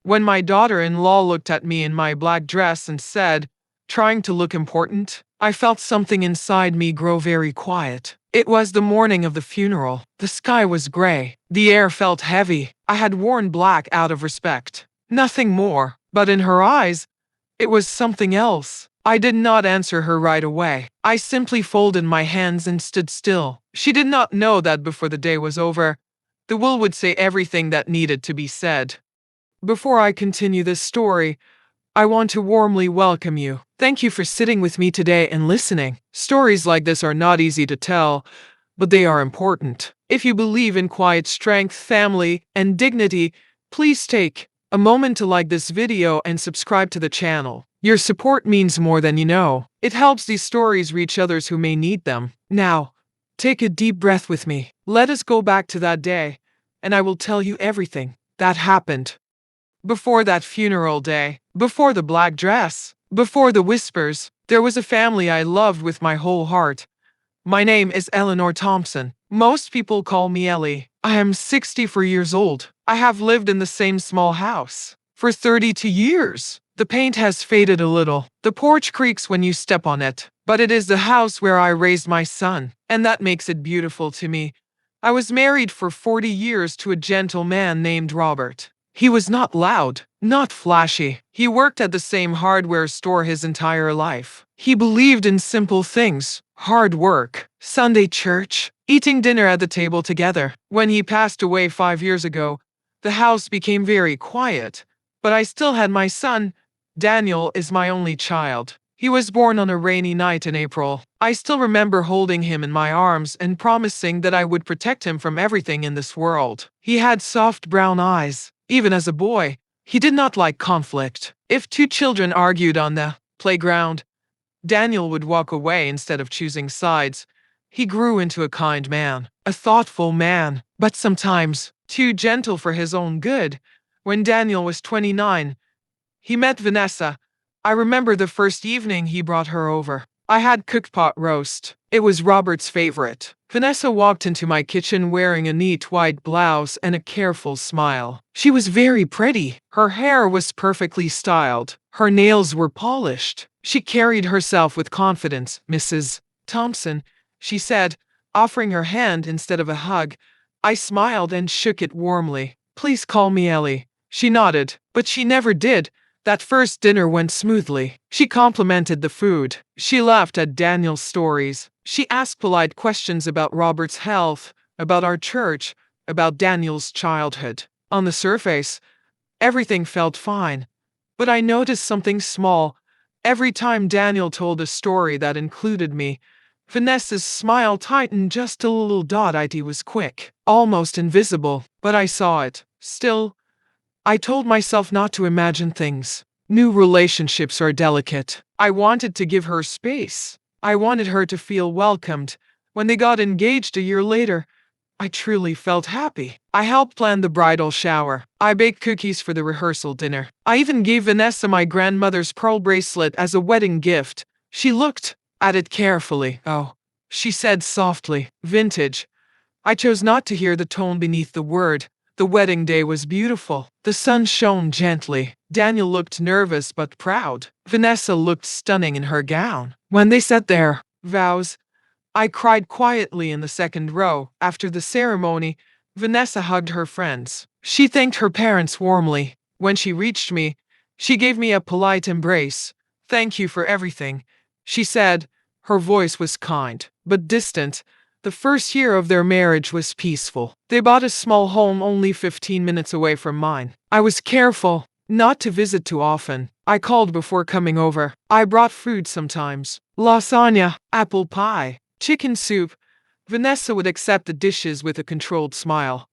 When my daughter-in-law looked at me in my black dress and said, trying to look important, I felt something inside me grow very quiet. It was the morning of the funeral. The sky was gray. The air felt heavy. I had worn black out of respect. Nothing more. But in her eyes, it was something else. I did not answer her right away. I simply folded my hands and stood still. She did not know that before the day was over, the will would say everything that needed to be said. Before I continue this story, I want to warmly welcome you. Thank you for sitting with me today and listening. Stories like this are not easy to tell, but they are important. If you believe in quiet strength, family, and dignity, please take a moment to like this video and subscribe to the channel. Your support means more than you know. It helps these stories reach others who may need them. Now, take a deep breath with me. Let us go back to that day, and I will tell you everything that happened. Before that funeral day, before the black dress, before the whispers, there was a family I loved with my whole heart. My name is Eleanor Thompson. Most people call me Ellie. I am 64 years old. I have lived in the same small house for 32 years. The paint has faded a little. The porch creaks when you step on it. But it is the house where I raised my son, and that makes it beautiful to me. I was married for 40 years to a gentle man named Robert. He was not loud, not flashy. He worked at the same hardware store his entire life. He believed in simple things, hard work, Sunday church, eating dinner at the table together. When he passed away 5 years ago, the house became very quiet. But I still had my son. Daniel is my only child. He was born on a rainy night in April. I still remember holding him in my arms and promising that I would protect him from everything in this world. He had soft brown eyes. Even as a boy, he did not like conflict. If two children argued on the playground, Daniel would walk away instead of choosing sides. He grew into a kind man, a thoughtful man, but sometimes too gentle for his own good. When Daniel was 29, he met Vanessa. I remember the first evening he brought her over. I had cooked pot roast. It was Robert's favorite. Vanessa walked into my kitchen wearing a neat white blouse and a careful smile. She was very pretty. Her hair was perfectly styled. Her nails were polished. She carried herself with confidence. Mrs. Thompson, she said, offering her hand instead of a hug. I smiled and shook it warmly. Please call me Ellie. She nodded, but she never did. That first dinner went smoothly. She complimented the food. She laughed at Daniel's stories. She asked polite questions about Robert's health, about our church, about Daniel's childhood. On the surface, everything felt fine. But I noticed something small. Every time Daniel told a story that included me, Vanessa's smile tightened just a little dot. It was quick, almost invisible, but I saw it. Still, I told myself not to imagine things. New relationships are delicate. I wanted to give her space. I wanted her to feel welcomed. When they got engaged a year later, I truly felt happy. I helped plan the bridal shower. I baked cookies for the rehearsal dinner. I even gave Vanessa my grandmother's pearl bracelet as a wedding gift. She looked at it carefully. Oh, she said softly, vintage. I chose not to hear the tone beneath the word. The wedding day was beautiful. The sun shone gently. Daniel looked nervous but proud. Vanessa looked stunning in her gown. When they said their vows, I cried quietly in the second row. After the ceremony, Vanessa hugged her friends. She thanked her parents warmly. When she reached me, she gave me a polite embrace. Thank you for everything, she said. Her voice was kind, but distant. The first year of their marriage was peaceful. They bought a small home only 15 minutes away from mine. I was careful not to visit too often. I called before coming over. I brought food sometimes. Lasagna, apple pie, chicken soup. Vanessa would accept the dishes with a controlled smile.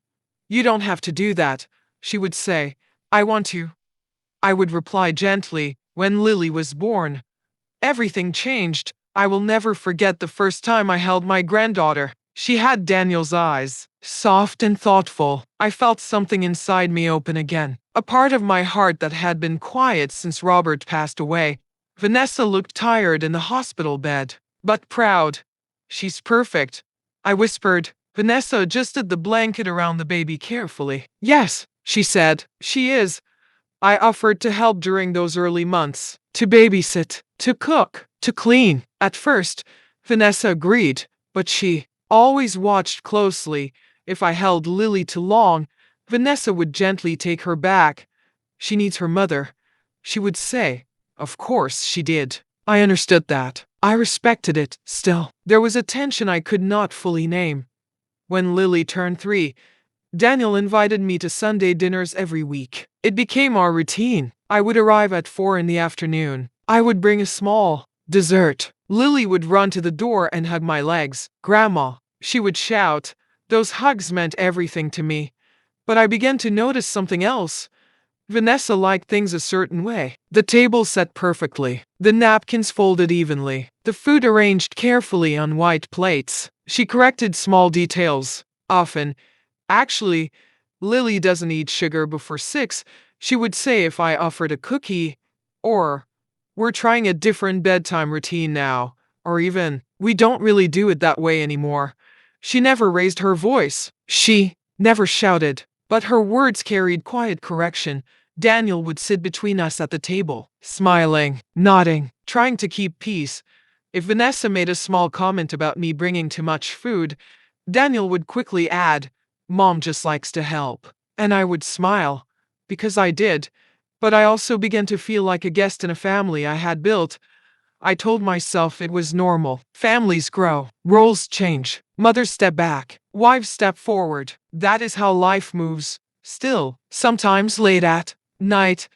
You don't have to do that, she would say. I want to. I would reply gently. When Lily was born, everything changed. I will never forget the first time I held my granddaughter. She had Daniel's eyes, soft and thoughtful. I felt something inside me open again, a part of my heart that had been quiet since Robert passed away. Vanessa looked tired in the hospital bed, but proud. She's perfect, I whispered. Vanessa adjusted the blanket around the baby carefully. Yes, she said, she is. I offered to help during those early months, to babysit, to cook, to clean. At first, Vanessa agreed, but she always watched closely. If I held Lily too long, Vanessa would gently take her back. She needs her mother, she would say. Of course she did. I understood that. I respected it. Still, there was a tension I could not fully name. When Lily turned 3, Daniel invited me to Sunday dinners every week. It became our routine. I would arrive at 4 in the afternoon. I would bring a small dessert. Lily would run to the door and hug my legs. Grandma, she would shout. Those hugs meant everything to me. But I began to notice something else. Vanessa liked things a certain way. The table set perfectly, the napkins folded evenly, the food arranged carefully on white plates. She corrected small details. Often, actually, Lily doesn't eat sugar before 6, she would say if I offered a cookie, or we're trying a different bedtime routine now, or even we don't really do it that way anymore. She never raised her voice. She never shouted. But her words carried quiet correction. Daniel would sit between us at the table, smiling, nodding, trying to keep peace. If Vanessa made a small comment about me bringing too much food, Daniel would quickly add, "Mom just likes to help." And I would smile, because I did. But I also began to feel like a guest in a family I had built. I told myself it was normal. Families grow, roles change, mothers step back, wives step forward. That is how life moves. Still, sometimes late at night,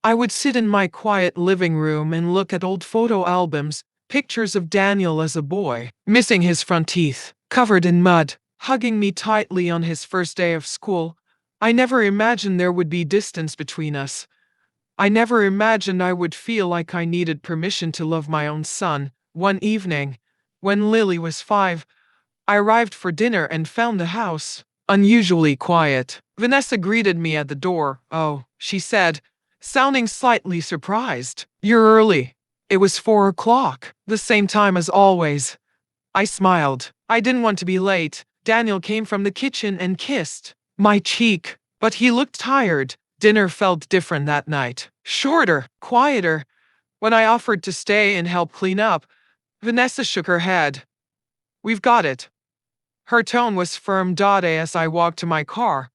I would sit in my quiet living room and look at old photo albums, pictures of Daniel as a boy, missing his front teeth, covered in mud, hugging me tightly on his first day of school. I never imagined there would be distance between us. I never imagined I would feel like I needed permission to love my own son. One evening, when Lily was 5, I arrived for dinner and found the house unusually quiet. Vanessa greeted me at the door. "Oh," she said, sounding slightly surprised. "You're early." It was 4 o'clock, the same time as always. I smiled. I didn't want to be late. Daniel came from the kitchen and kissed my cheek, but he looked tired. Dinner felt different that night. Shorter, quieter. When I offered to stay and help clean up, Vanessa shook her head. "We've got it." Her tone was firm. As I walked to my car,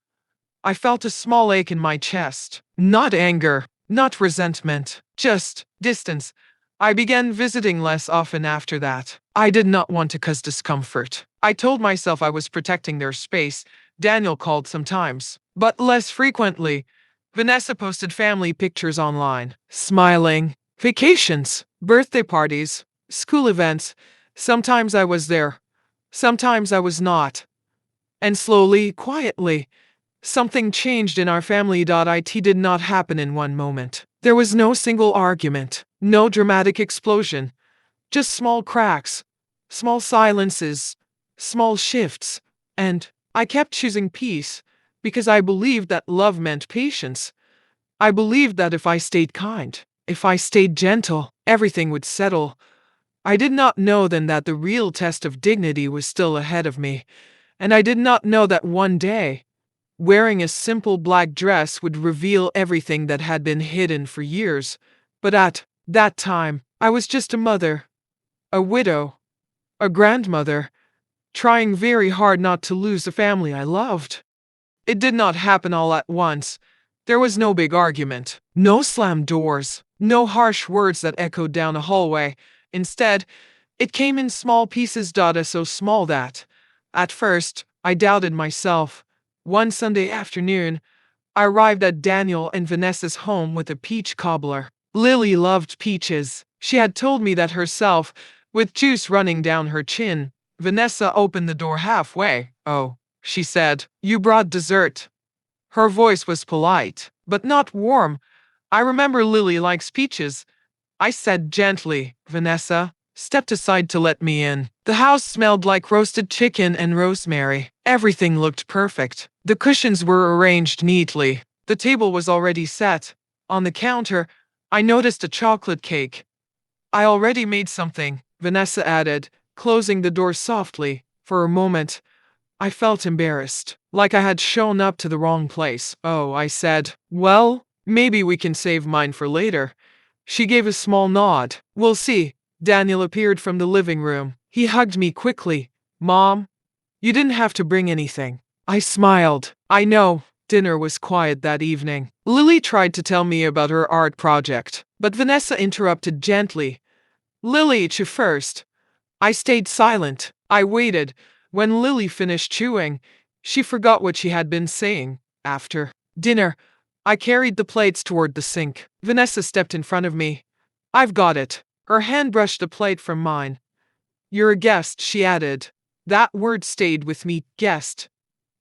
I felt a small ache in my chest. Not anger, not resentment, just distance. I began visiting less often after that. I did not want to cause discomfort. I told myself I was protecting their space. Daniel called sometimes, but less frequently. Vanessa posted family pictures online, smiling. Vacations, birthday parties, school events. Sometimes I was there, sometimes I was not. And slowly, quietly, something changed in our family. It did not happen in one moment. There was no single argument, no dramatic explosion, just small cracks, small silences, small shifts. And I kept choosing peace because I believed that love meant patience. I believed that if I stayed kind, if I stayed gentle, everything would settle. I did not know then that the real test of dignity was still ahead of me. And I did not know that one day, wearing a simple black dress would reveal everything that had been hidden for years. But at that time, I was just a mother, a widow, a grandmother, trying very hard not to lose the family I loved. It did not happen all at once. There was no big argument, no slammed doors, no harsh words that echoed down a hallway. Instead, it came in small pieces. So small that, at first, I doubted myself. One Sunday afternoon, I arrived at Daniel and Vanessa's home with a peach cobbler. Lily loved peaches. She had told me that herself, with juice running down her chin. Vanessa opened the door halfway. "Oh," she said, "you brought dessert." Her voice was polite, but not warm. "I remember Lily likes peaches," I said gently. Vanessa stepped aside to let me in. The house smelled like roasted chicken and rosemary. Everything looked perfect. The cushions were arranged neatly. The table was already set. On the counter, I noticed a chocolate cake. "I already made something," Vanessa added, closing the door softly. For a moment, I felt embarrassed, like I had shown up to the wrong place. "Oh," I said. "Well, Maybe we can save mine for later. She gave a small nod. We'll see. Daniel appeared from the living room. He hugged me quickly. Mom, you didn't have to bring anything. I smiled. I know. Dinner was quiet that evening. Lily tried to tell me about her art project, but Vanessa interrupted gently. Lily, chew first. I stayed silent. I waited. When Lily finished chewing, she forgot what she had been saying. After dinner, I carried the plates toward the sink. Vanessa stepped in front of me. I've got it. Her hand brushed the plate from mine. You're a guest, she added. That word stayed with me, guest.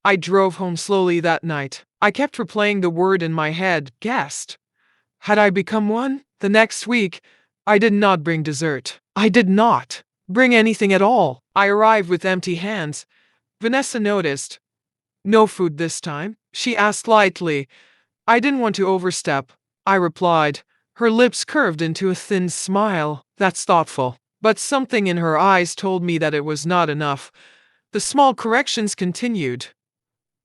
I drove home slowly that night. I kept replaying the word in my head, guest. Had I become one? The next week, I did not bring dessert. I did not bring anything at all. I arrived with empty hands. Vanessa noticed. No food this time? She asked lightly. I didn't want to overstep. I replied. Her lips curved into a thin smile. That's thoughtful. But something in her eyes told me that it was not enough. The small corrections continued.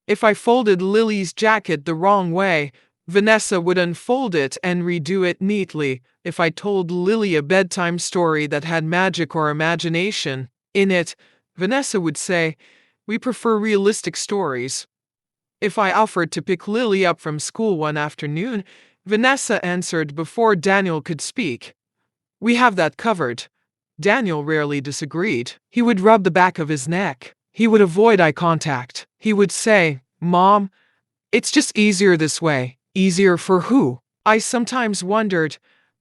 If I folded Lily's jacket the wrong way, Vanessa would unfold it and redo it neatly. If I told Lily a bedtime story that had magic or imagination in it, Vanessa would say, we prefer realistic stories. If I offered to pick Lily up from school one afternoon, Vanessa answered before Daniel could speak. We have that covered. Daniel rarely disagreed. He would rub the back of his neck. He would avoid eye contact. He would say, Mom, it's just easier this way. Easier for who? I sometimes wondered.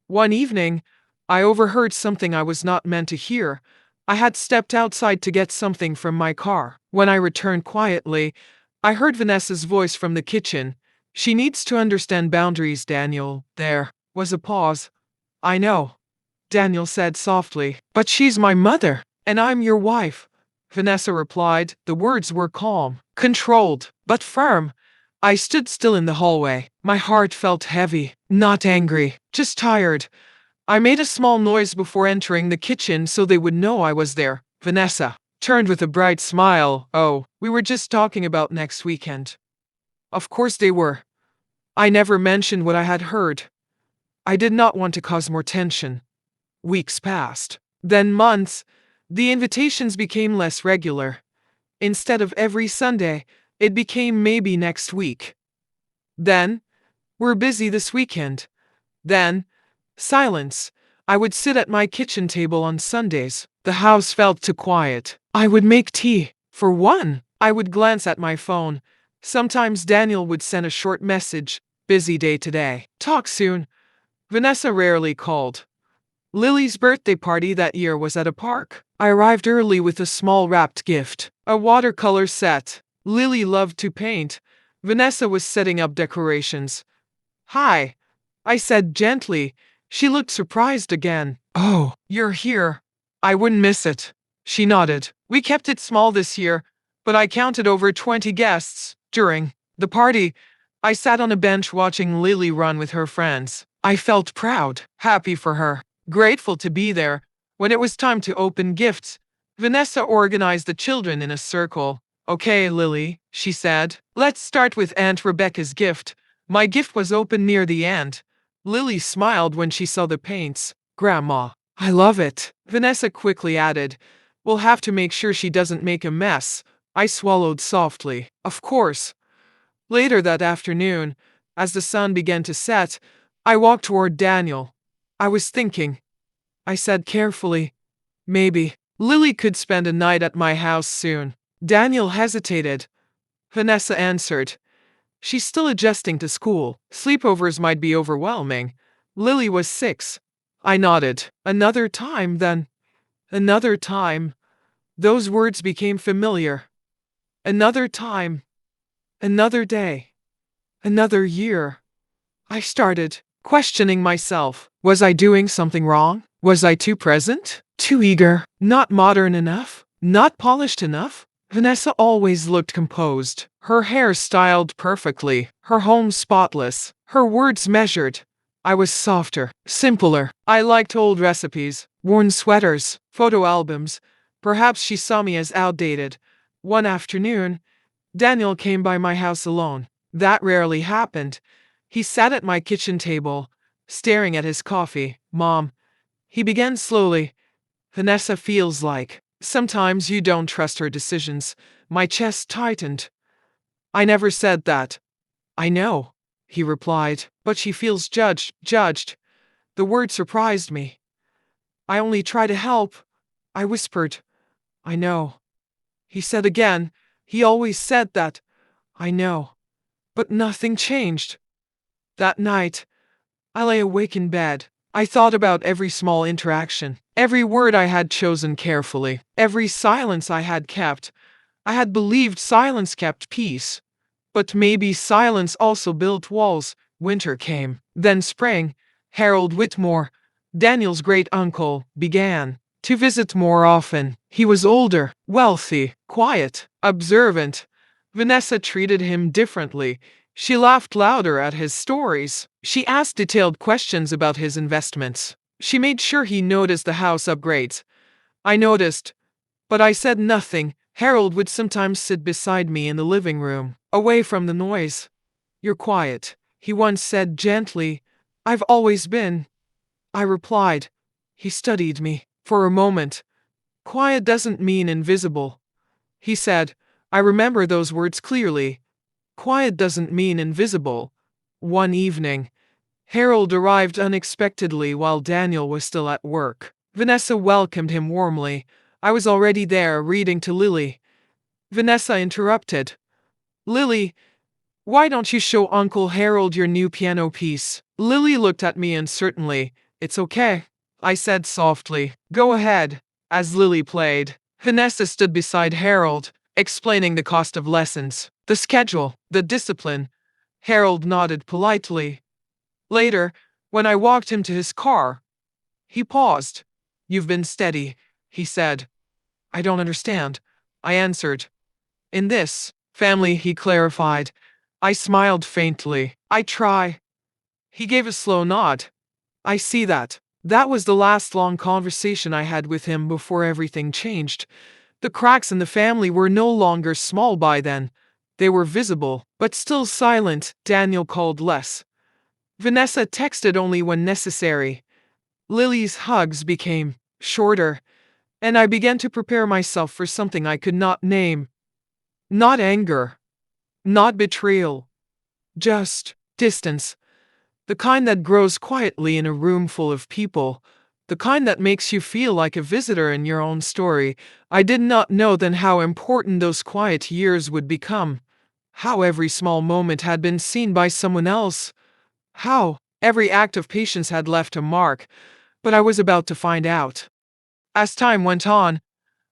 One evening, I overheard something I was not meant to hear. I had stepped outside to get something from my car. When I returned quietly, I heard Vanessa's voice from the kitchen. She needs to understand boundaries, Daniel. There was a pause. I know, Daniel said softly, but she's my mother, and I'm your wife. Vanessa replied. The words were calm, controlled, but firm. I stood still in the hallway. My heart felt heavy, not angry, just tired. I made a small noise before entering the kitchen so they would know I was there. Vanessa turned with a bright smile. Oh, we were just talking about next weekend. Of course they were. I never mentioned what I had heard. I did not want to cause more tension. Weeks passed, then months. The invitations became less regular. Instead of every Sunday, it became maybe next week. Then, we're busy this weekend. Then, silence. I would sit at my kitchen table on Sundays. The house felt too quiet. I would make tea. For one, I would glance at my phone. Sometimes Daniel would send a short message. Busy day today. Talk soon. Vanessa rarely called. Lily's birthday party that year was at a park. I arrived early with a small wrapped gift. A watercolor set. Lily loved to paint. Vanessa was setting up decorations. Hi, I said gently. She looked surprised again. Oh, you're here. I wouldn't miss it. She nodded. We kept it small this year, but I counted over 20 guests. During the party, I sat on a bench watching Lily run with her friends. I felt proud, happy for her, grateful to be there. When it was time to open gifts, Vanessa organized the children in a circle. Okay, Lily, she said. Let's start with Aunt Rebecca's gift. My gift was opened near the end. Lily smiled when she saw the paints. Grandma, I love it. Vanessa quickly added, we'll have to make sure she doesn't make a mess. I swallowed softly. Of course. Later that afternoon, as the sun began to set, I walked toward Daniel. I was thinking. I said carefully, maybe Lily could spend a night at my house soon. Daniel hesitated. Vanessa answered, she's still adjusting to school. Sleepovers might be overwhelming. Lily was 6. I nodded. Another time, then. Another time. Those words became familiar. Another time. Another day. Another year. I started questioning myself. Was I doing something wrong? Was I too present? Too eager? Not modern enough? Not polished enough? Vanessa always looked composed. Her hair styled perfectly. Her home spotless. Her words measured. I was softer, simpler. I liked old recipes, worn sweaters, photo albums. Perhaps she saw me as outdated. One afternoon, Daniel came by my house alone. That rarely happened. He sat at my kitchen table, staring at his coffee. Mom, he began slowly, Vanessa feels like sometimes you don't trust her decisions. My chest tightened. I never said that. I know, he replied, but she feels judged. The word surprised me. I only try to help, I whispered. I know. He said again, he always said that. I know. But nothing changed. That night, I lay awake in bed. I thought about every small interaction, every word I had chosen carefully, every silence I had kept. I had believed silence kept peace. But maybe silence also built walls. Winter came. Then spring. Harold Whitmore, Daniel's great uncle, began to visit more often. He was older, wealthy, quiet, observant. Vanessa treated him differently. She laughed louder at his stories. She asked detailed questions about his investments. She made sure he noticed the house upgrades. I noticed, but I said nothing. Harold would sometimes sit beside me in the living room, away from the noise. You're quiet, he once said gently. I've always been, I replied. He studied me for a moment. Quiet doesn't mean invisible, he said. I remember those words clearly. Quiet doesn't mean invisible. One evening, Harold arrived unexpectedly while Daniel was still at work. Vanessa welcomed him warmly. I was already there reading to Lily. Vanessa interrupted. Lily, why don't you show Uncle Harold your new piano piece? Lily looked at me uncertainly. It's okay, I said softly. Go ahead. As Lily played, Vanessa stood beside Harold, explaining the cost of lessons, the schedule, the discipline. Harold nodded politely. Later, when I walked him to his car, he paused. You've been steady, he said. I don't understand, I answered. In this family, he clarified. I smiled faintly. I try. He gave a slow nod. I see that. That was the last long conversation I had with him before everything changed. The cracks in the family were no longer small by then. They were visible, but still silent. Daniel called less. Vanessa texted only when necessary. Lily's hugs became shorter, and I began to prepare myself for something I could not name. Not anger, not betrayal, just distance. The kind that grows quietly in a room full of people. The kind that makes you feel like a visitor in your own story. I did not know then how important those quiet years would become. How every small moment had been seen by someone else. How every act of patience had left a mark. But I was about to find out. As time went on,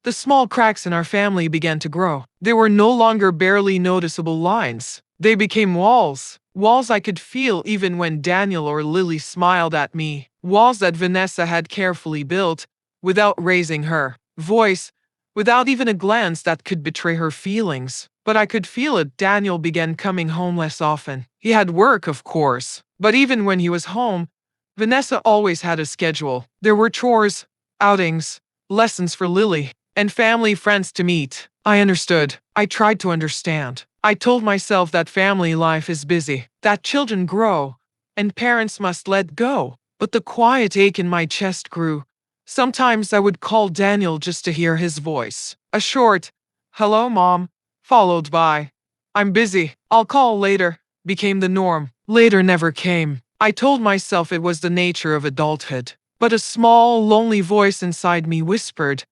the small cracks in our family began to grow. They were no longer barely noticeable lines. They became walls. Walls I could feel even when Daniel or Lily smiled at me. Walls that Vanessa had carefully built, without raising her voice, without even a glance that could betray her feelings. But I could feel it. Daniel began coming home less often. He had work, of course. But even when he was home, Vanessa always had a schedule. There were chores, outings, lessons for Lily, and family friends to meet. I understood. I tried to understand. I told myself that family life is busy, that children grow, and parents must let go. But the quiet ache in my chest grew. Sometimes I would call Daniel just to hear his voice. A short, "Hello, Mom," followed by, "I'm busy, I'll call later," became the norm. Later never came. I told myself it was the nature of adulthood. But a small, lonely voice inside me whispered,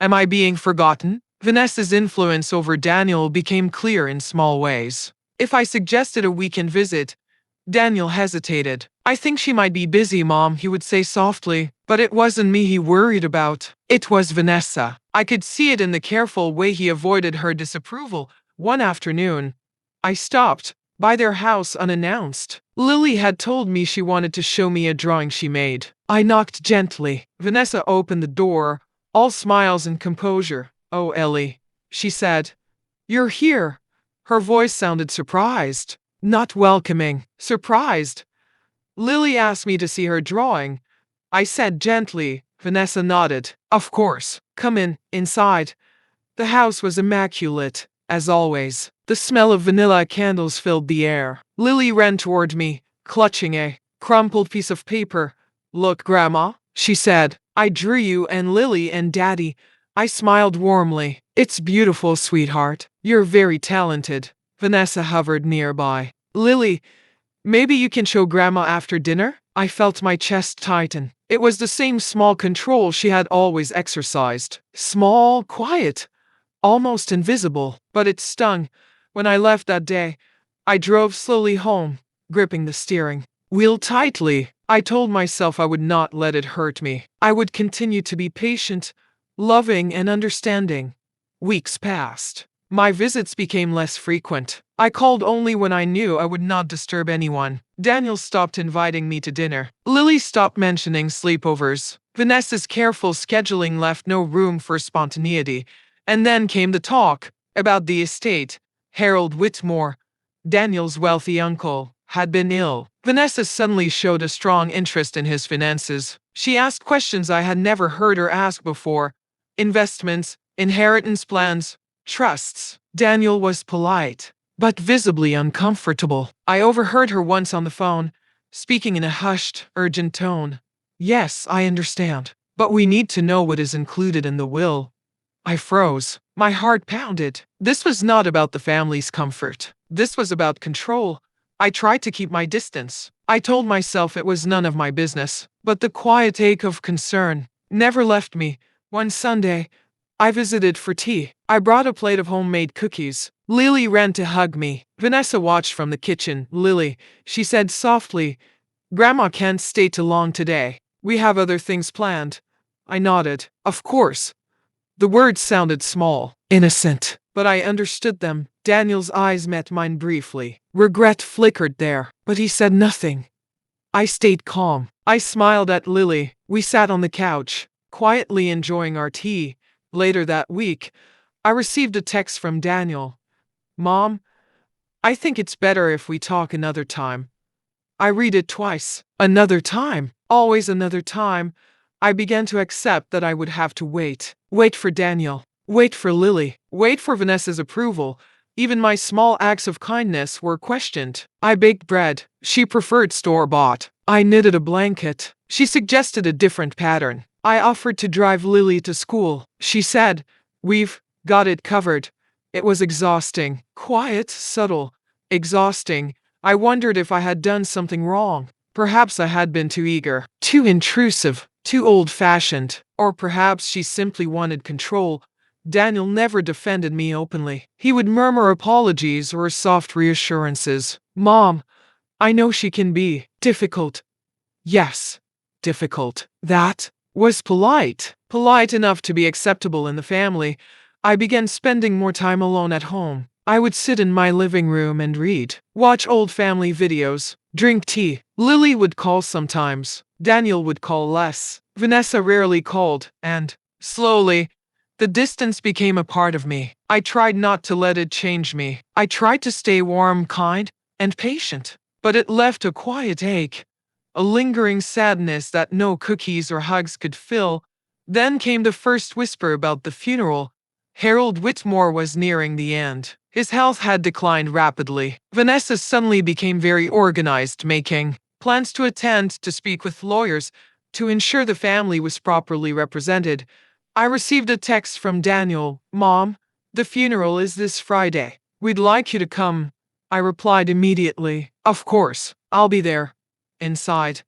am I being forgotten? Vanessa's influence over Daniel became clear in small ways. If I suggested a weekend visit, Daniel hesitated. I think she might be busy, Mom, he would say softly. But it wasn't me he worried about. It was Vanessa. I could see it in the careful way he avoided her disapproval. One afternoon, I stopped by their house unannounced. Lily had told me she wanted to show me a drawing she made. I knocked gently. Vanessa opened the door, all smiles and composure. Oh, Ellie, she said. You're here. Her voice sounded surprised, not welcoming, surprised. Lily asked me to see her drawing. I said gently. Vanessa nodded. Of course. Come in, inside. The house was immaculate. as always. The smell of vanilla candles filled the air. Lily ran toward me, clutching a crumpled piece of paper. Look, Grandma, she said. I drew you and Lily and Daddy. I smiled warmly. It's beautiful, sweetheart. You're very talented. Vanessa hovered nearby. Lily, maybe you can show Grandma after dinner? I felt my chest tighten. It was the same small control she had always exercised. Small, quiet, almost invisible, but it stung. When I left that day, I drove slowly home, gripping the steering wheel tightly. I told myself I would not let it hurt me. I would continue to be patient, loving, and understanding. Weeks passed. My visits became less frequent. I called only when I knew I would not disturb anyone. Daniel stopped inviting me to dinner. Lily stopped mentioning sleepovers. Vanessa's careful scheduling left no room for spontaneity. And then came the talk about the estate. Harold Whitmore, Daniel's wealthy uncle, had been ill. Vanessa suddenly showed a strong interest in his finances. She asked questions I had never heard her ask before. Investments, inheritance plans, trusts. Daniel was polite, but visibly uncomfortable. I overheard her once on the phone, speaking in a hushed, urgent tone. Yes, I understand, but we need to know what is included in the will. I froze. My heart pounded. This was not about the family's comfort. This was about control. I tried to keep my distance. I told myself it was none of my business, but the quiet ache of concern never left me. One Sunday, I visited for tea. I brought a plate of homemade cookies. Lily ran to hug me. Vanessa watched from the kitchen. Lily, she said softly, Grandma can't stay too long today. We have other things planned. I nodded. Of course. The words sounded small, innocent, but I understood them. Daniel's eyes met mine briefly. Regret flickered there, but he said nothing. I stayed calm. I smiled at Lily. We sat on the couch, quietly enjoying our tea. Later that week, I received a text from Daniel. Mom, I think it's better if we talk another time. I read it twice. Another time. Always another time. I began to accept that I would have to wait. Wait for Daniel. Wait for Lily. Wait for Vanessa's approval. Even my small acts of kindness were questioned. I baked bread. She preferred store-bought. I knitted a blanket. She suggested a different pattern. I offered to drive Lily to school. She said, We've got it covered. It was exhausting. Quiet, subtle. Exhausting. I wondered if I had done something wrong. Perhaps I had been too eager, too intrusive, too old-fashioned, or perhaps she simply wanted control. Daniel never defended me openly. He would murmur apologies or soft reassurances. Mom, I know she can be difficult. Yes, difficult. That was polite. Polite enough to be acceptable in the family. I began spending more time alone at home. I would sit in my living room and read, watch old family videos, drink tea. Lily would call sometimes. Daniel would call less. Vanessa rarely called, and, slowly, the distance became a part of me. I tried not to let it change me. I tried to stay warm, kind, and patient. But it left a quiet ache, a lingering sadness that no cookies or hugs could fill. Then came the first whisper about the funeral. Harold Whitmore was nearing the end. His health had declined rapidly. Vanessa suddenly became very organized, making plans to attend, to speak with lawyers, to ensure the family was properly represented. I received a text from Daniel. Mom, the funeral is this Friday. We'd like you to come. I replied immediately. Of course, I'll be there. Inside,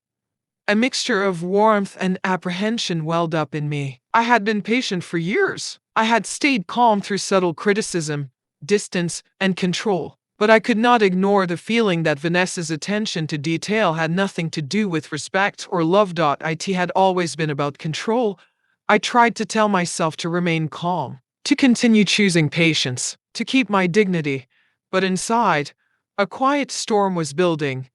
a mixture of warmth and apprehension welled up in me. I had been patient for years. I had stayed calm through subtle criticism, distance, and control. But I could not ignore the feeling that Vanessa's attention to detail had nothing to do with respect or love. It had always been about control. I tried to tell myself to remain calm, to continue choosing patience, to keep my dignity. But inside, a quiet storm was building,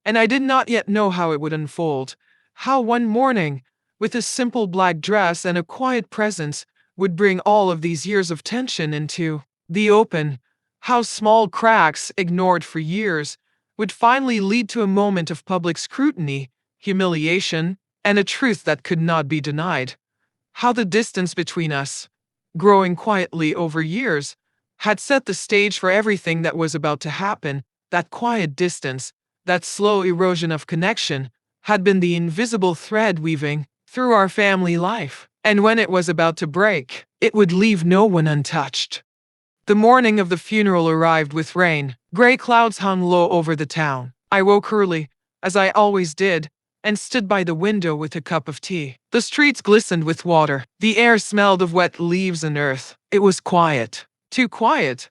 and I did not yet know how it would unfold. How one morning, with a simple black dress and a quiet presence, would bring all of these years of tension into the open. How small cracks, ignored for years, would finally lead to a moment of public scrutiny, humiliation, and a truth that could not be denied. How the distance between us, growing quietly over years, had set the stage for everything that was about to happen. That quiet distance, that slow erosion of connection, had been the invisible thread weaving through our family life. And when it was about to break, it would leave no one untouched. The morning of the funeral arrived with rain. Gray clouds hung low over the town. I woke early, as I always did, and stood by the window with a cup of tea. The streets glistened with water. The air smelled of wet leaves and earth. It was quiet. Too quiet.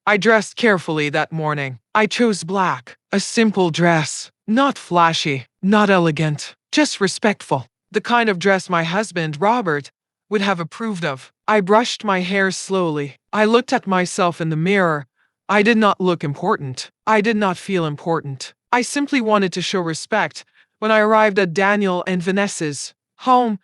I dressed carefully that morning. I chose black, a simple dress. Not flashy, not elegant, just respectful. The kind of dress my husband, Robert, would have approved of. I brushed my hair slowly. I looked at myself in the mirror. I did not look important. I did not feel important. I simply wanted to show respect. When I arrived at Daniel and Vanessa's home,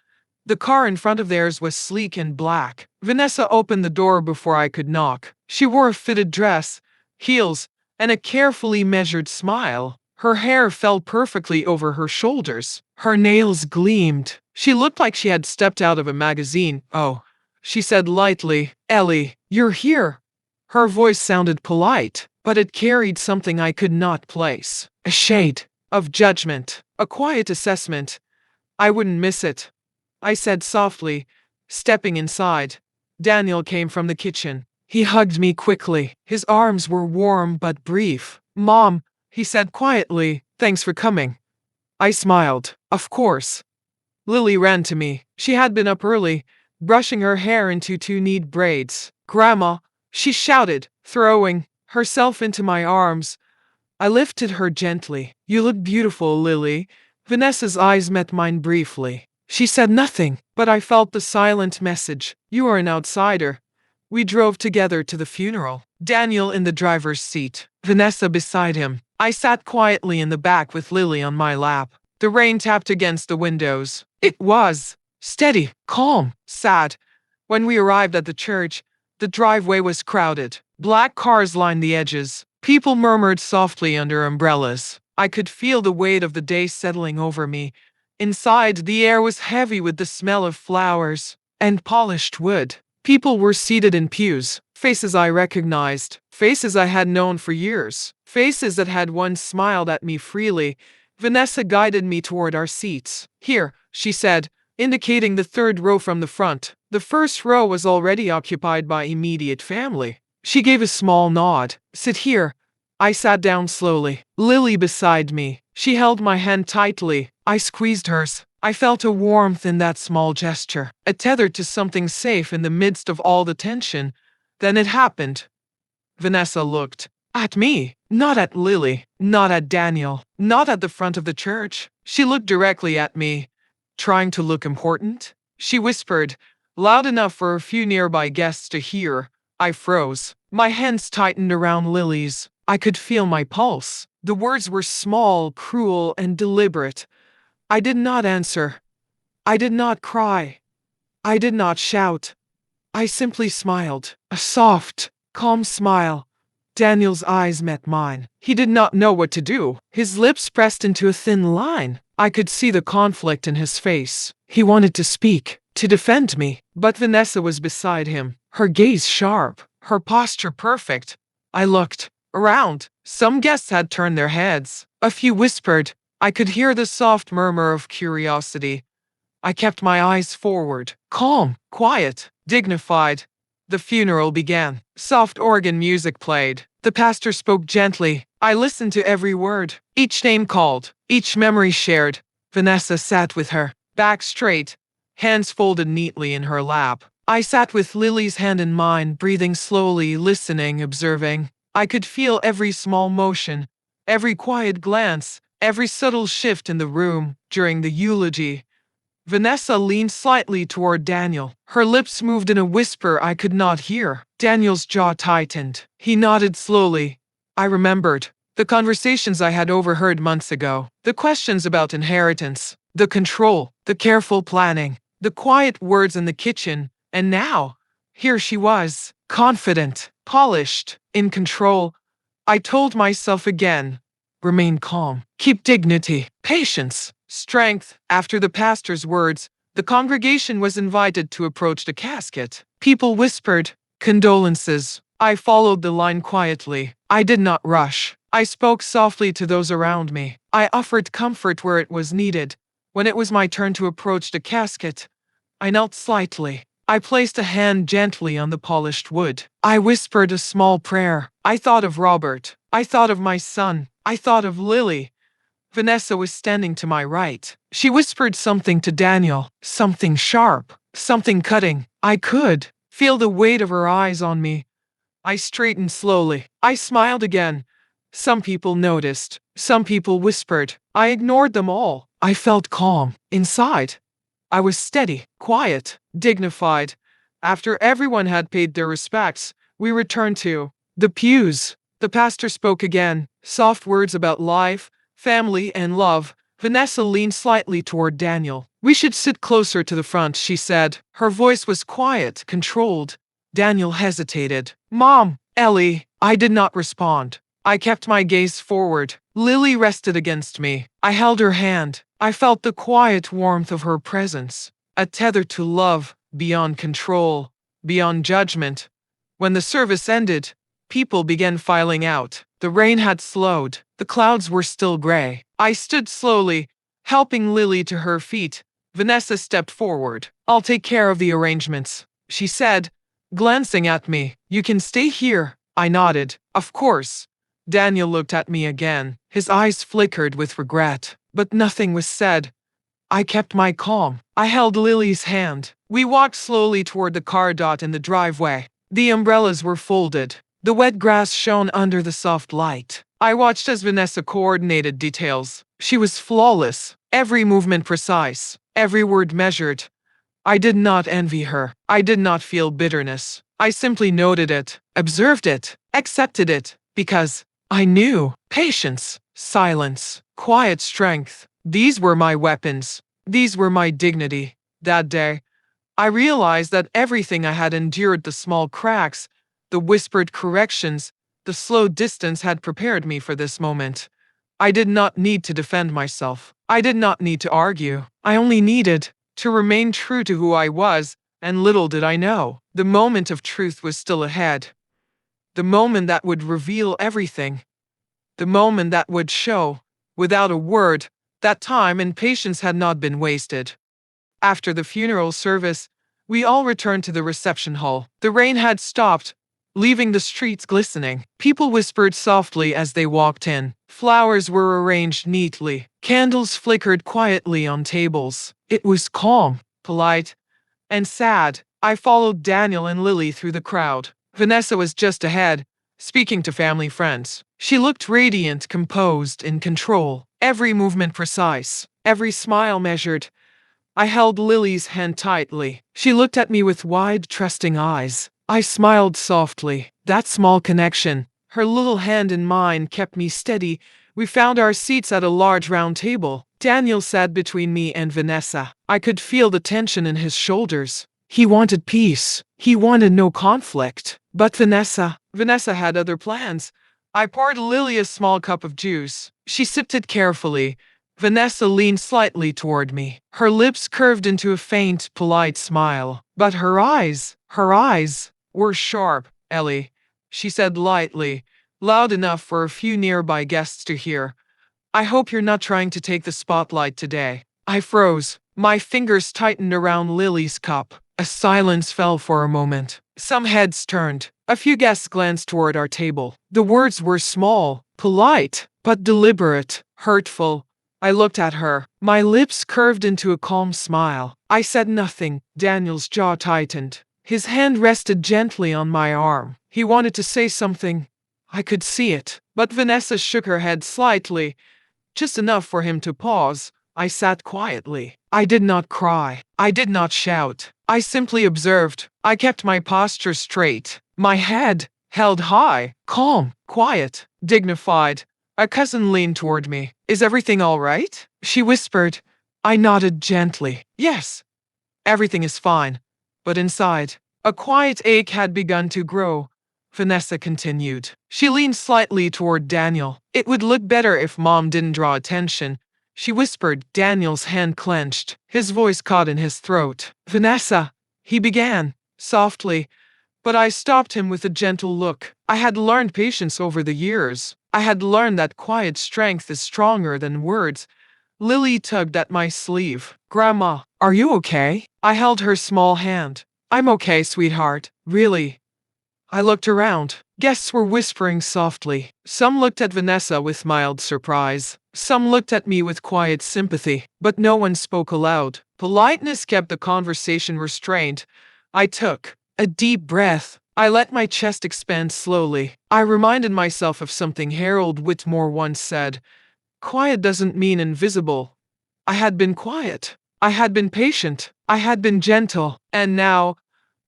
the car in front of theirs was sleek and black. Vanessa opened the door before I could knock. She wore a fitted dress, heels, and a carefully measured smile. Her hair fell perfectly over her shoulders. Her nails gleamed. She looked like she had stepped out of a magazine. "Oh," she said lightly. "Ellie, you're here." Her voice sounded polite, but it carried something I could not place. A shade of judgment, a quiet assessment. "I wouldn't miss it," I said softly, stepping inside. Daniel came from the kitchen. He hugged me quickly. His arms were warm but brief. "Mom," he said quietly, "thanks for coming." I smiled. "Of course." Lily ran to me. She had been up early, brushing her hair into two neat braids. "Grandma," she shouted, throwing herself into my arms. I lifted her gently. "You look beautiful, Lily." Vanessa's eyes met mine briefly. She said nothing, but I felt the silent message. "You are an outsider." We drove together to the funeral. Daniel in the driver's seat, Vanessa beside him. I sat quietly in the back with Lily on my lap. The rain tapped against the windows. It was steady, calm, sad. When we arrived at the church, the driveway was crowded. Black cars lined the edges. People murmured softly under umbrellas. I could feel the weight of the day settling over me. Inside, the air was heavy with the smell of flowers and polished wood. People were seated in pews, faces I recognized, faces I had known for years, faces that had once smiled at me freely. Vanessa guided me toward our seats. "Here," she said, indicating the third row from the front. The first row was already occupied by immediate family. She gave a small nod. "Sit here." I sat down slowly. Lily beside me. She held my hand tightly. I squeezed hers. I felt a warmth in that small gesture, a tether to something safe in the midst of all the tension. Then it happened. Vanessa looked at me, not at Lily, not at Daniel, not at the front of the church. She looked directly at me, trying to look important. She whispered, loud enough for a few nearby guests to hear. I froze. My hands tightened around Lily's. I could feel my pulse. The words were small, cruel, and deliberate. I did not answer. I did not cry. I did not shout. I simply smiled. A soft, calm smile. Daniel's eyes met mine. He did not know what to do. His lips pressed into a thin line. I could see the conflict in his face. He wanted to speak, to defend me, but Vanessa was beside him, her gaze sharp, her posture perfect. I looked around. Some guests had turned their heads. A few whispered. I could hear the soft murmur of curiosity. I kept my eyes forward, calm, quiet, dignified. The funeral began. Soft organ music played. The pastor spoke gently. I listened to every word, each name called, each memory shared. Vanessa sat with her, back straight, hands folded neatly in her lap. I sat with Lily's hand in mine, breathing slowly, listening, observing. I could feel every small motion, every quiet glance, every subtle shift in the room. During the eulogy, Vanessa leaned slightly toward Daniel. Her lips moved in a whisper I could not hear. Daniel's jaw tightened. He nodded slowly. I remembered the conversations I had overheard months ago. The questions about inheritance, the control, the careful planning, the quiet words in the kitchen. And now, here she was, confident, polished, in control. I told myself again, remain calm, keep dignity, patience, strength. After the pastor's words, the congregation was invited to approach the casket. People whispered, condolences, I followed the line quietly. I did not rush. I spoke softly to those around me. I offered comfort where it was needed. When it was my turn to approach the casket, I knelt slightly. I placed a hand gently on the polished wood. I whispered a small prayer. I thought of Robert. I thought of my son. I thought of Lily. Vanessa was standing to my right. She whispered something to Daniel, something sharp, something cutting. I could feel the weight of her eyes on me. I straightened slowly. I smiled again. Some people noticed. Some people whispered. I ignored them all. I felt calm. Inside, I was steady, quiet, dignified. After everyone had paid their respects, we returned to the pews. The pastor spoke again, soft words about life, family, and love. Vanessa leaned slightly toward Daniel. We should sit closer to the front, she said. Her voice was quiet, controlled. Daniel hesitated. Mom, Ellie. I did not respond. I kept my gaze forward. Lily rested against me. I held her hand. I felt the quiet warmth of her presence, a tether to love, beyond control, beyond judgment. When the service ended, people began filing out. The rain had slowed. The clouds were still gray. I stood slowly, helping Lily to her feet. Vanessa stepped forward. I'll take care of the arrangements, she said, glancing at me. You can stay here. I nodded. Of course. Daniel looked at me again. His eyes flickered with regret, but nothing was said. I kept my calm. I held Lily's hand. We walked slowly toward the car dot in the driveway. The umbrellas were folded. The wet grass shone under the soft light. I watched as Vanessa coordinated details. She was flawless, every movement precise, every word measured. I did not envy her. I did not feel bitterness. I simply noted it, observed it, accepted it, because I knew patience, silence, quiet strength. These were my weapons. These were my dignity. That day, I realized that everything I had endured, the small cracks, the whispered corrections, the slow distance, had prepared me for this moment. I did not need to defend myself. I did not need to argue. I only needed to remain true to who I was, and little did I know, the moment of truth was still ahead. The moment that would reveal everything. The moment that would show, without a word, that time and patience had not been wasted. After the funeral service, we all returned to the reception hall. The rain had stopped, leaving the streets glistening. People whispered softly as they walked in. Flowers were arranged neatly. Candles flickered quietly on tables. It was calm, polite, and sad. I followed Daniel and Lily through the crowd. Vanessa was just ahead, speaking to family friends. She looked radiant, composed, in control. Every movement precise, every smile measured. I held Lily's hand tightly. She looked at me with wide, trusting eyes. I smiled softly. That small connection, her little hand in mine, kept me steady. We found our seats at a large round table. Daniel sat between me and Vanessa. I could feel the tension in his shoulders. He wanted peace. He wanted no conflict. But Vanessa had other plans. I poured Lily a small cup of juice. She sipped it carefully. Vanessa leaned slightly toward me. Her lips curved into a faint, polite smile. But her eyes were sharp. Ellie, she said lightly, loud enough for a few nearby guests to hear. I hope you're not trying to take the spotlight today. I froze. My fingers tightened around Lily's cup. A silence fell for a moment. Some heads turned. A few guests glanced toward our table. The words were small, polite, but deliberate, hurtful. I looked at her. My lips curved into a calm smile. I said nothing. Daniel's jaw tightened. His hand rested gently on my arm. He wanted to say something. I could see it. But Vanessa shook her head slightly, just enough for him to pause. I sat quietly. I did not cry. I did not shout. I simply observed. I kept my posture straight, my head held high, calm, quiet, dignified. A cousin leaned toward me. Is everything all right? She whispered. I nodded gently. Yes, everything is fine. But inside, a quiet ache had begun to grow. Vanessa continued. She leaned slightly toward Daniel. It would look better if Mom didn't draw attention, she whispered. Daniel's hand clenched. His voice caught in his throat. Vanessa, he began, softly. But I stopped him with a gentle look. I had learned patience over the years. I had learned that quiet strength is stronger than words. Lily tugged at my sleeve. Grandma, are you okay? I held her small hand. I'm okay, sweetheart. Really? I looked around. Guests were whispering softly. Some looked at Vanessa with mild surprise. Some looked at me with quiet sympathy. But no one spoke aloud. Politeness kept the conversation restrained. I took a deep breath. I let my chest expand slowly. I reminded myself of something Harold Whitmore once said. Quiet doesn't mean invisible. I had been quiet. I had been patient. I had been gentle. And now,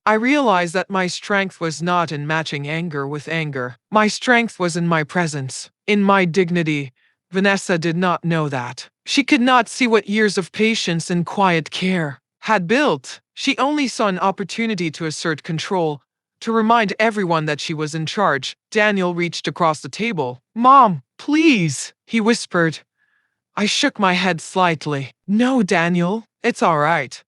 I realized that my strength was not in matching anger with anger. My strength was in my presence, in my dignity. Vanessa did not know that. She could not see what years of patience and quiet care had built. She only saw an opportunity to assert control, to remind everyone that she was in charge. Daniel reached across the table. Mom, please, he whispered. I shook my head slightly. No, Daniel, it's all right.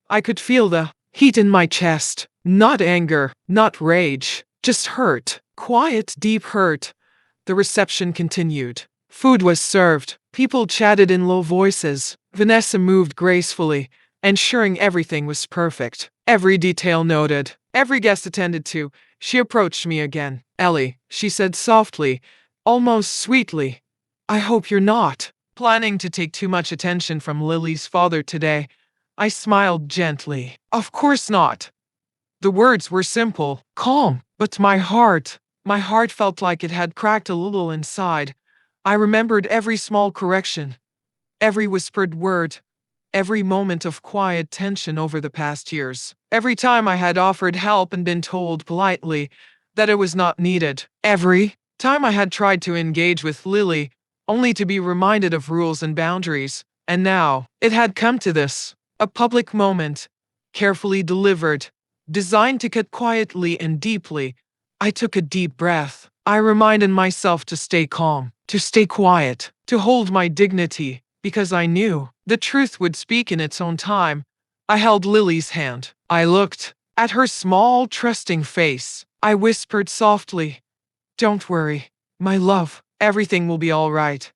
I could feel the heat in my chest. Not anger, not rage, just hurt. Quiet, deep hurt. The reception continued. Food was served. People chatted in low voices. Vanessa moved gracefully, ensuring everything was perfect. Every detail noted. Every guest attended to. She approached me again. Ellie, she said softly, almost sweetly. I hope you're not planning to take too much attention from Lily's father today. I smiled gently. Of course not. The words were simple, calm, but my heart felt like it had cracked a little inside. I remembered every small correction, every whispered word, every moment of quiet tension over the past years. Every time I had offered help and been told politely that it was not needed. Every time I had tried to engage with Lily, only to be reminded of rules and boundaries. And now, it had come to this. A public moment, carefully delivered, designed to cut quietly and deeply. I took a deep breath. I reminded myself to stay calm, to stay quiet, to hold my dignity, because I knew the truth would speak in its own time. I held Lily's hand. I looked at her small, trusting face. I whispered softly, Don't worry, my love, everything will be all right.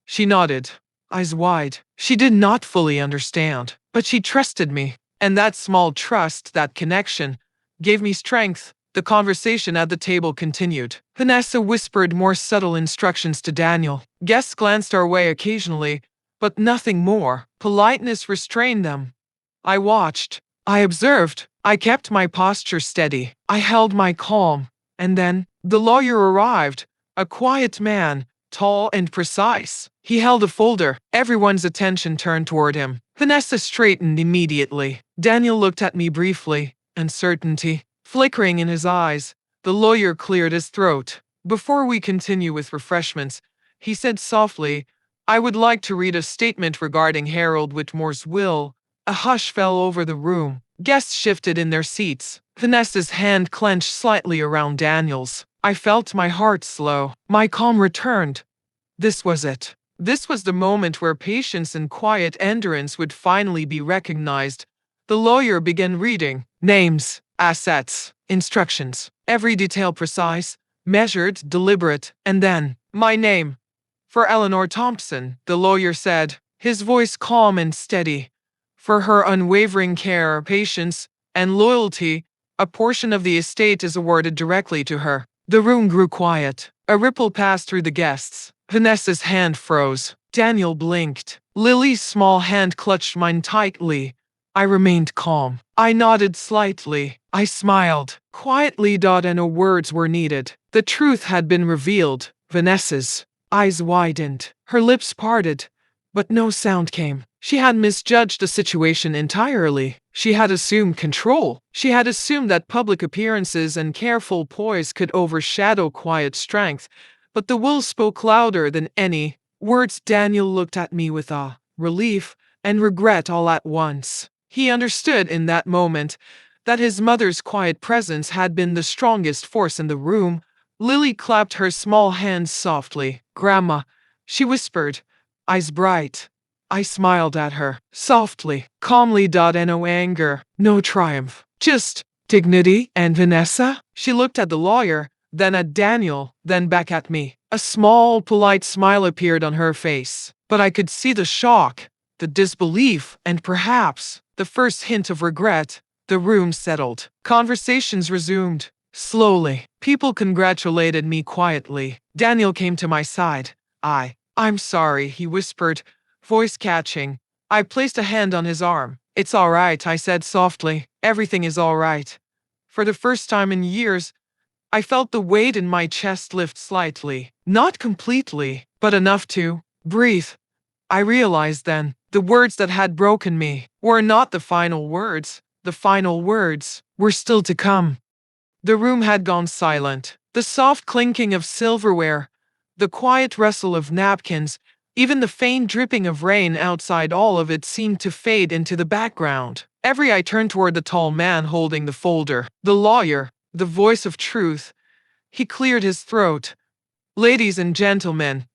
She nodded, eyes wide. She did not fully understand, but she trusted me. And that small trust, that connection, gave me strength. The conversation at the table continued. Vanessa whispered more subtle instructions to Daniel. Guests glanced our way occasionally, but nothing more. Politeness restrained them. I watched. I observed. I kept my posture steady. I held my calm. And then, the lawyer arrived. A quiet man, tall and precise. He held a folder. Everyone's attention turned toward him. Vanessa straightened immediately. Daniel looked at me briefly, uncertainty flickering in his eyes. The lawyer cleared his throat. Before we continue with refreshments, he said softly, I would like to read a statement regarding Harold Whitmore's will. A hush fell over the room. Guests shifted in their seats. Vanessa's hand clenched slightly around Daniel's. I felt my heart slow. My calm returned. This was it. This was the moment where patience and quiet endurance would finally be recognized. The lawyer began reading. Names, assets, instructions. Every detail precise, measured, deliberate. And then, my name. For Eleanor Thompson, the lawyer said, his voice calm and steady. For her unwavering care, patience, and loyalty, a portion of the estate is awarded directly to her. The room grew quiet. A ripple passed through the guests. Vanessa's hand froze. Daniel blinked. Lily's small hand clutched mine tightly. I remained calm. I nodded slightly. I smiled. Quietly, no words were needed. The truth had been revealed. Vanessa's eyes widened. Her lips parted, but no sound came. She had misjudged the situation entirely. She had assumed control. She had assumed that public appearances and careful poise could overshadow quiet strength. But the will spoke louder than any words. Daniel looked at me with awe, relief, and regret all at once. He understood in that moment that his mother's quiet presence had been the strongest force in the room. Lily clapped her small hands softly. Grandma, she whispered, eyes bright. I smiled at her, softly, calmly. No anger, no triumph, just dignity, and Vanessa? She looked at the lawyer, then at Daniel, then back at me. A small, polite smile appeared on her face, but I could see the shock, the disbelief, and perhaps the first hint of regret. The room settled. Conversations resumed. Slowly, people congratulated me quietly. Daniel came to my side. I'm sorry, he whispered, voice catching. I placed a hand on his arm. It's all right, I said softly. Everything is all right. For the first time in years, I felt the weight in my chest lift slightly. Not completely, but enough to breathe. I realized then, the words that had broken me were not the final words. The final words were still to come. The room had gone silent. The soft clinking of silverware, the quiet rustle of napkins, even the faint dripping of rain outside, all of it seemed to fade into the background. Every eye turned toward the tall man holding the folder. The lawyer, the voice of truth. He cleared his throat. Ladies and gentlemen,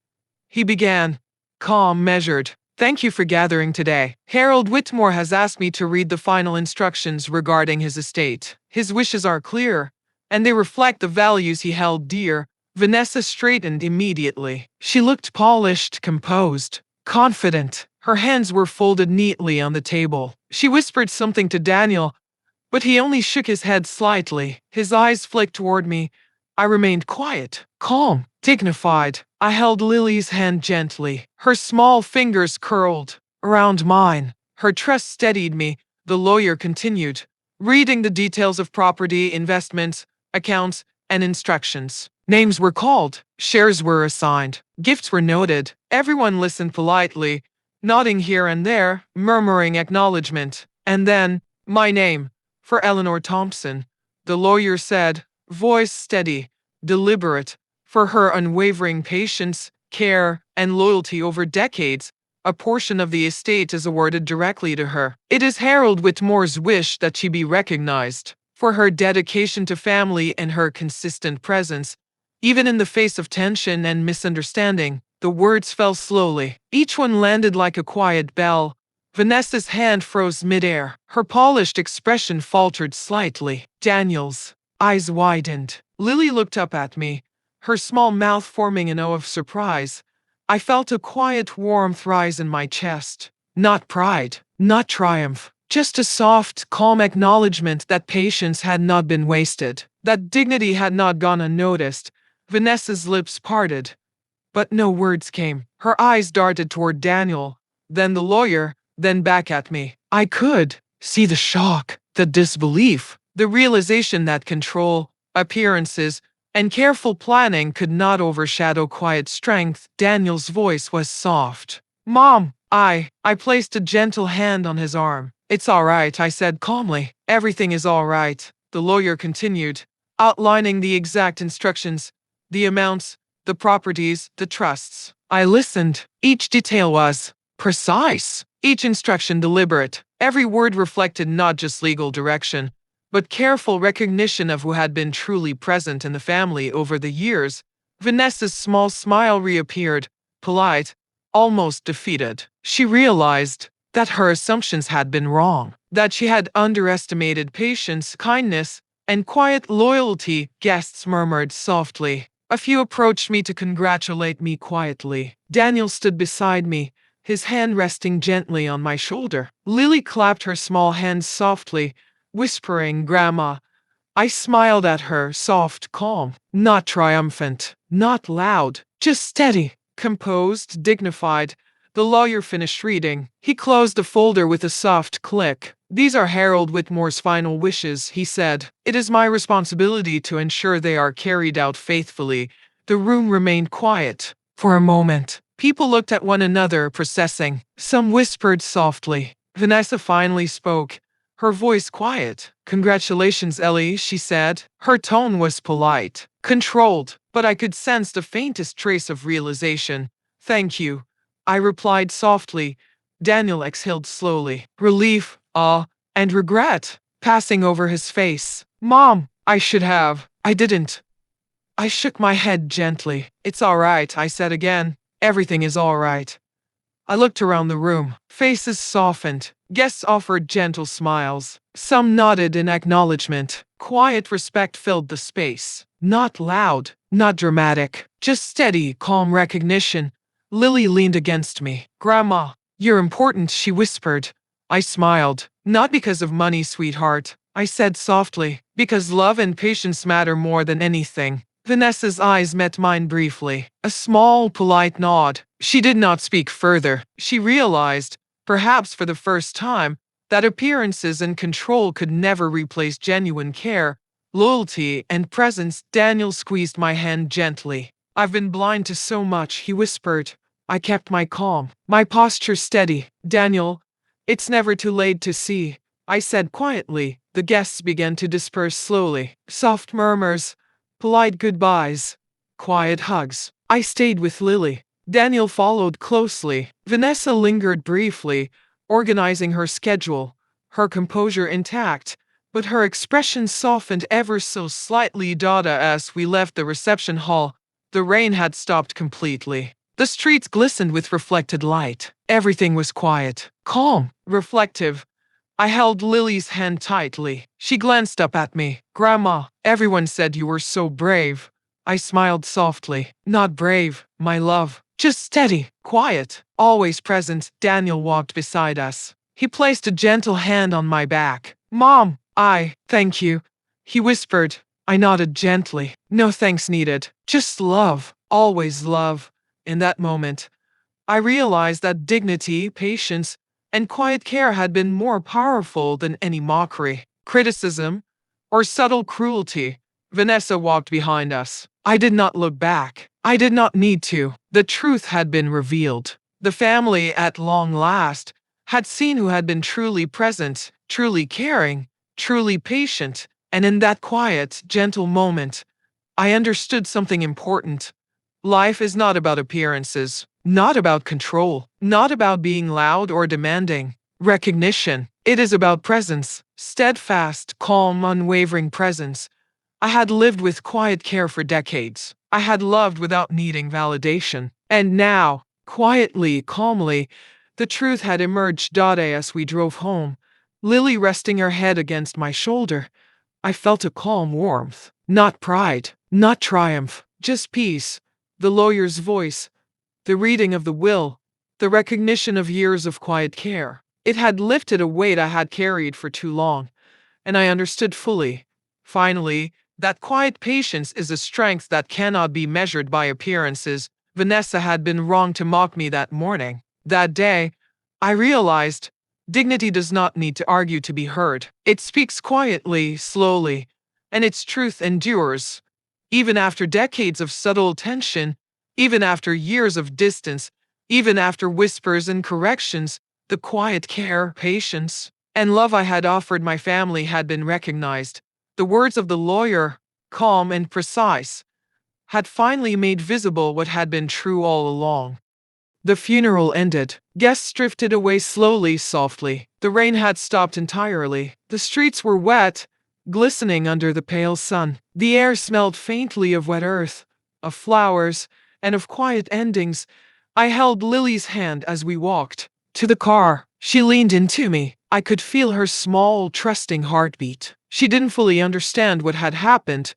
he began, calm, measured. Thank you for gathering today. Harold Whitmore has asked me to read the final instructions regarding his estate. His wishes are clear, and they reflect the values he held dear. Vanessa straightened immediately. She looked polished, composed, confident. Her hands were folded neatly on the table. She whispered something to Daniel, but he only shook his head slightly. His eyes flicked toward me. I remained quiet, calm, dignified. I held Lily's hand gently. Her small fingers curled around mine. Her trust steadied me. The lawyer continued, reading the details of property, investments, accounts, and instructions. Names were called, shares were assigned, gifts were noted. Everyone listened politely, nodding here and there, murmuring acknowledgement. And then, my name, for Eleanor Thompson, the lawyer said, voice steady, deliberate, for her unwavering patience, care, and loyalty over decades. A portion of the estate is awarded directly to her. It is Harold Whitmore's wish that she be recognized for her dedication to family and her consistent presence, even in the face of tension and misunderstanding. The words fell slowly. Each one landed like a quiet bell. Vanessa's hand froze midair. Her polished expression faltered slightly. Daniel's eyes widened. Lily looked up at me, her small mouth forming an O of surprise. I felt a quiet warmth rise in my chest. Not pride, not triumph, just a soft, calm acknowledgement that patience had not been wasted, that dignity had not gone unnoticed. Vanessa's lips parted, but no words came. Her eyes darted toward Daniel, then the lawyer, then back at me. I could see the shock, the disbelief, the realization that control, appearances, and careful planning could not overshadow quiet strength. Daniel's voice was soft. Mom, I placed a gentle hand on his arm. It's all right, I said calmly. Everything is all right. The lawyer continued, outlining the exact instructions, the amounts, the properties, the trusts. I listened. Each detail was precise, each instruction deliberate. Every word reflected not just legal direction, but careful recognition of who had been truly present in the family over the years. Vanessa's small smile reappeared, polite, almost defeated. She realized that her assumptions had been wrong, that she had underestimated patience, kindness, and quiet loyalty. Guests murmured softly. A few approached me to congratulate me quietly. Daniel stood beside me, his hand resting gently on my shoulder. Lily clapped her small hands softly, whispering, Grandma. I smiled at her, soft, calm, not triumphant, not loud, just steady, composed, dignified. The lawyer finished reading. He closed the folder with a soft click. These are Harold Whitmore's final wishes, he said. It is my responsibility to ensure they are carried out faithfully. The room remained quiet. For a moment, people looked at one another, processing. Some whispered softly. Vanessa finally spoke, her voice quiet. Congratulations, Ellie, she said. Her tone was polite, controlled, but I could sense the faintest trace of realization. Thank you, I replied softly. Daniel exhaled slowly. Relief, awe, and regret passing over his face. Mom, I didn't. I shook my head gently. It's all right, I said again. Everything is all right. I looked around the room. Faces softened. Guests offered gentle smiles. Some nodded in acknowledgement. Quiet respect filled the space. Not loud, not dramatic, just steady, calm recognition. Lily leaned against me. Grandma, you're important, she whispered. I smiled. Not because of money, sweetheart, I said softly, because love and patience matter more than anything. Vanessa's eyes met mine briefly. A small, polite nod. She did not speak further. She realized, perhaps for the first time, that appearances and control could never replace genuine care, loyalty, and presence. Daniel squeezed my hand gently. I've been blind to so much, he whispered. I kept my calm, my posture steady. Daniel, it's never too late to see, I said quietly. The guests began to disperse slowly. Soft murmurs, polite goodbyes, quiet hugs. I stayed with Lily. Daniel followed closely. Vanessa lingered briefly, organizing her schedule, her composure intact, but her expression softened ever so slightly. As we left the reception hall, the rain had stopped completely. The streets glistened with reflected light. Everything was quiet, calm, reflective. I held Lily's hand tightly. She glanced up at me. Grandma, everyone said you were so brave. I smiled softly. Not brave, my love. Just steady, quiet, always present. Daniel walked beside us. He placed a gentle hand on my back. Mom, thank you, he whispered. I nodded gently. No thanks needed. Just love, always love. In that moment, I realized that dignity, patience, and quiet care had been more powerful than any mockery, criticism, or subtle cruelty. Vanessa walked behind us. I did not look back. I did not need to. The truth had been revealed. The family, at long last, had seen who had been truly present, truly caring, truly patient, and in that quiet, gentle moment, I understood something important. Life is not about appearances, not about control, not about being loud or demanding recognition. It is about presence, steadfast, calm, unwavering presence. I had lived with quiet care for decades. I had loved without needing validation. And now, quietly, calmly, the truth had emerged. As we drove home, Lily resting her head against my shoulder, I felt a calm warmth. Not pride, not triumph, just peace. The lawyer's voice, the reading of the will, the recognition of years of quiet care. It had lifted a weight I had carried for too long, and I understood fully, finally, that quiet patience is a strength that cannot be measured by appearances. Vanessa had been wrong to mock me that morning. That day, I realized dignity does not need to argue to be heard. It speaks quietly, slowly, and its truth endures. Even after decades of subtle tension, even after years of distance, even after whispers and corrections, the quiet care, patience, and love I had offered my family had been recognized. The words of the lawyer, calm and precise, had finally made visible what had been true all along. The funeral ended. Guests drifted away slowly, softly. The rain had stopped entirely. The streets were wet, glistening under the pale sun. The air smelled faintly of wet earth, of flowers, and of quiet endings. I held Lily's hand as we walked to the car. She leaned into me. I could feel her small, trusting heartbeat. She didn't fully understand what had happened,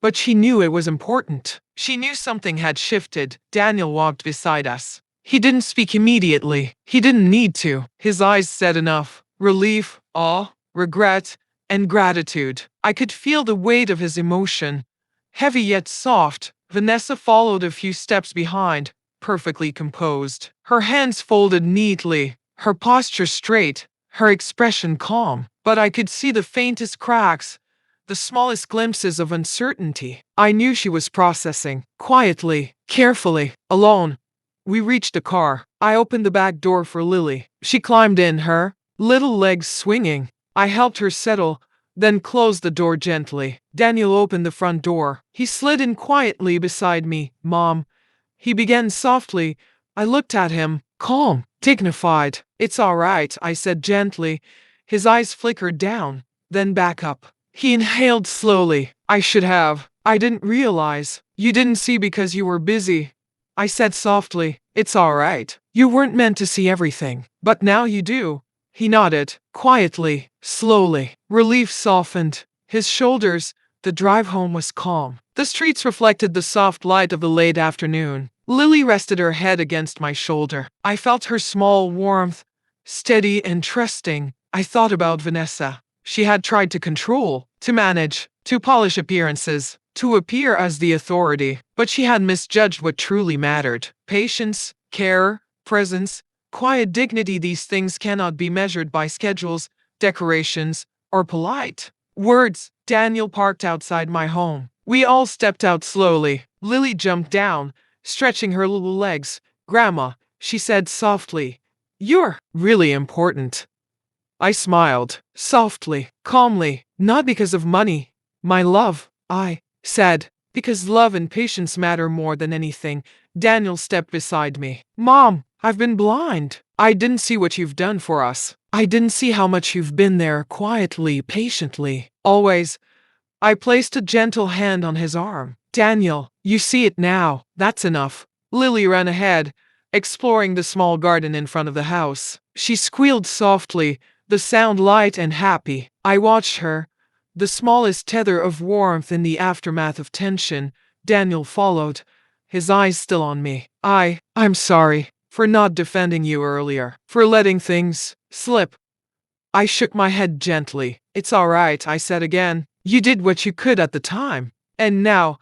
but she knew it was important. She knew something had shifted. Daniel walked beside us. He didn't speak immediately. He didn't need to. His eyes said enough. Relief, awe, regret, and gratitude. I could feel the weight of his emotion, heavy yet soft. Vanessa followed a few steps behind, perfectly composed. Her hands folded neatly, her posture straight, her expression calm. But I could see the faintest cracks, the smallest glimpses of uncertainty. I knew she was processing, quietly, carefully, alone. We reached the car. I opened the back door for Lily. She climbed in, her little legs swinging. I helped her settle, then closed the door gently. Daniel opened the front door. He slid in quietly beside me. Mom, he began softly. I looked at him, calm, dignified. It's all right, I said gently. His eyes flickered down, then back up. He inhaled slowly. I should have. I didn't realize. You didn't see because you were busy, I said softly. It's all right. You weren't meant to see everything, but now you do. He nodded, quietly, slowly. Relief softened his shoulders. The drive home was calm. The streets reflected the soft light of the late afternoon. Lily rested her head against my shoulder. I felt her small warmth, steady and trusting. I thought about Vanessa. She had tried to control, to manage, to polish appearances, to appear as the authority, but she had misjudged what truly mattered. Patience, care, presence, quiet dignity. These things cannot be measured by schedules, decorations, or polite words. Daniel parked outside my home. We all stepped out slowly. Lily jumped down, stretching her little legs. "Grandma," she said softly, "you're really important." I smiled, softly, calmly, "Not because of money, my love," I said, "because love and patience matter more than anything." Daniel stepped beside me. "Mom, I've been blind. I didn't see what you've done for us. I didn't see how much you've been there quietly, patiently, always." I placed a gentle hand on his arm. "Daniel, you see it now. That's enough." Lily ran ahead, exploring the small garden in front of the house. She squealed softly, the sound light and happy. I watched her, the smallest tether of warmth in the aftermath of tension. Daniel followed, his eyes still on me. I'm sorry for not defending you earlier, for letting things slip." I shook my head gently. "It's all right," I said again. "You did what you could at the time. And now,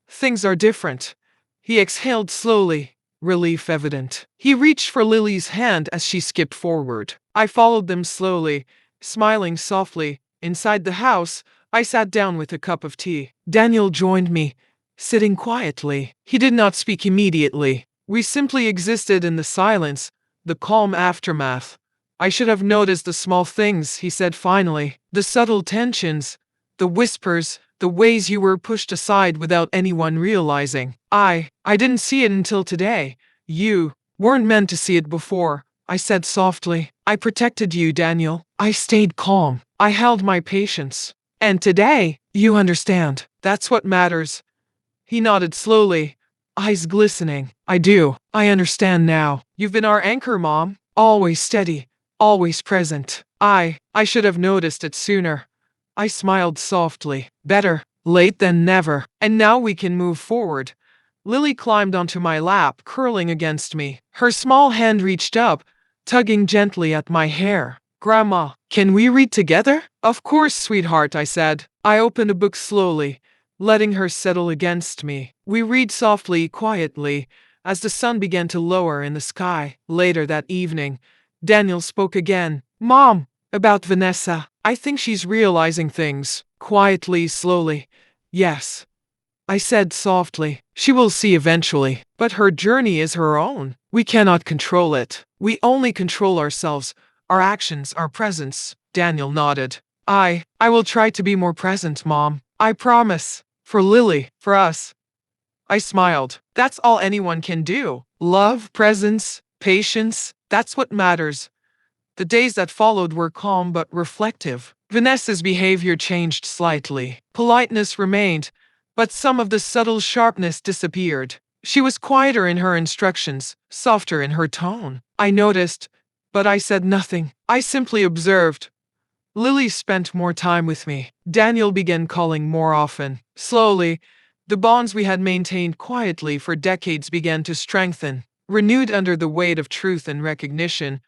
things are different." He exhaled slowly, relief evident. He reached for Lily's hand as she skipped forward. I followed them slowly, smiling softly. Inside the house, I sat down with a cup of tea. Daniel joined me, sitting quietly. He did not speak immediately. We simply existed in the silence, the calm aftermath. "I should have noticed the small things," he said finally. "The subtle tensions, the whispers, the ways you were pushed aside without anyone realizing. I didn't see it until today. You weren't meant to see it before," I said softly. "I protected you, Daniel. I stayed calm. I held my patience. And today, you understand. That's what matters." He nodded slowly, eyes glistening. "I do. I understand now. You've been our anchor, Mom. Always steady, always present." I should have noticed it sooner." I smiled softly. "Better late than never. And now we can move forward." Lily climbed onto my lap, curling against me. Her small hand reached up, tugging gently at my hair. "Grandma, can we read together?" "Of course, sweetheart," I said. I opened a book slowly, letting her settle against me. We read softly, quietly, as the sun began to lower in the sky. Later that evening, Daniel spoke again. "Mom, about Vanessa. I think she's realizing things." Quietly, slowly. "Yes," I said softly. "She will see eventually. But her journey is her own. We cannot control it. We only control ourselves, our actions, our presence." Daniel nodded. I will try to be more present, Mom. I promise. For Lily, for us." I smiled. "That's all anyone can do. Love, presence, patience, that's what matters." The days that followed were calm but reflective. Vanessa's behavior changed slightly. Politeness remained, but some of the subtle sharpness disappeared. She was quieter in her instructions, softer in her tone. I noticed, but I said nothing. I simply observed. Lily spent more time with me. Daniel began calling more often. Slowly, the bonds we had maintained quietly for decades began to strengthen. Renewed under the weight of truth and recognition,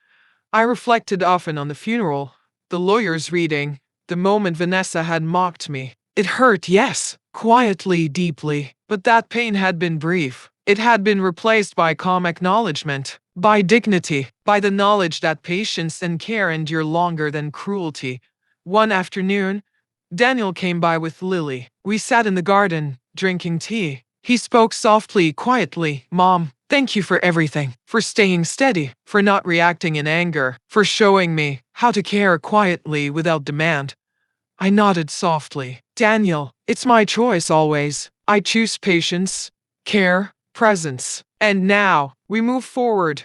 I reflected often on the funeral, the lawyer's reading, the moment Vanessa had mocked me. It hurt, yes, quietly, deeply, but that pain had been brief. It had been replaced by calm acknowledgement, by dignity, by the knowledge that patience and care endure longer than cruelty. One afternoon, Daniel came by with Lily. We sat in the garden, drinking tea. He spoke softly, quietly. "Mom, thank you for everything, for staying steady, for not reacting in anger, for showing me how to care quietly without demand." I nodded softly. "Daniel, it's my choice always. I choose patience, care, presence. And now, we move forward."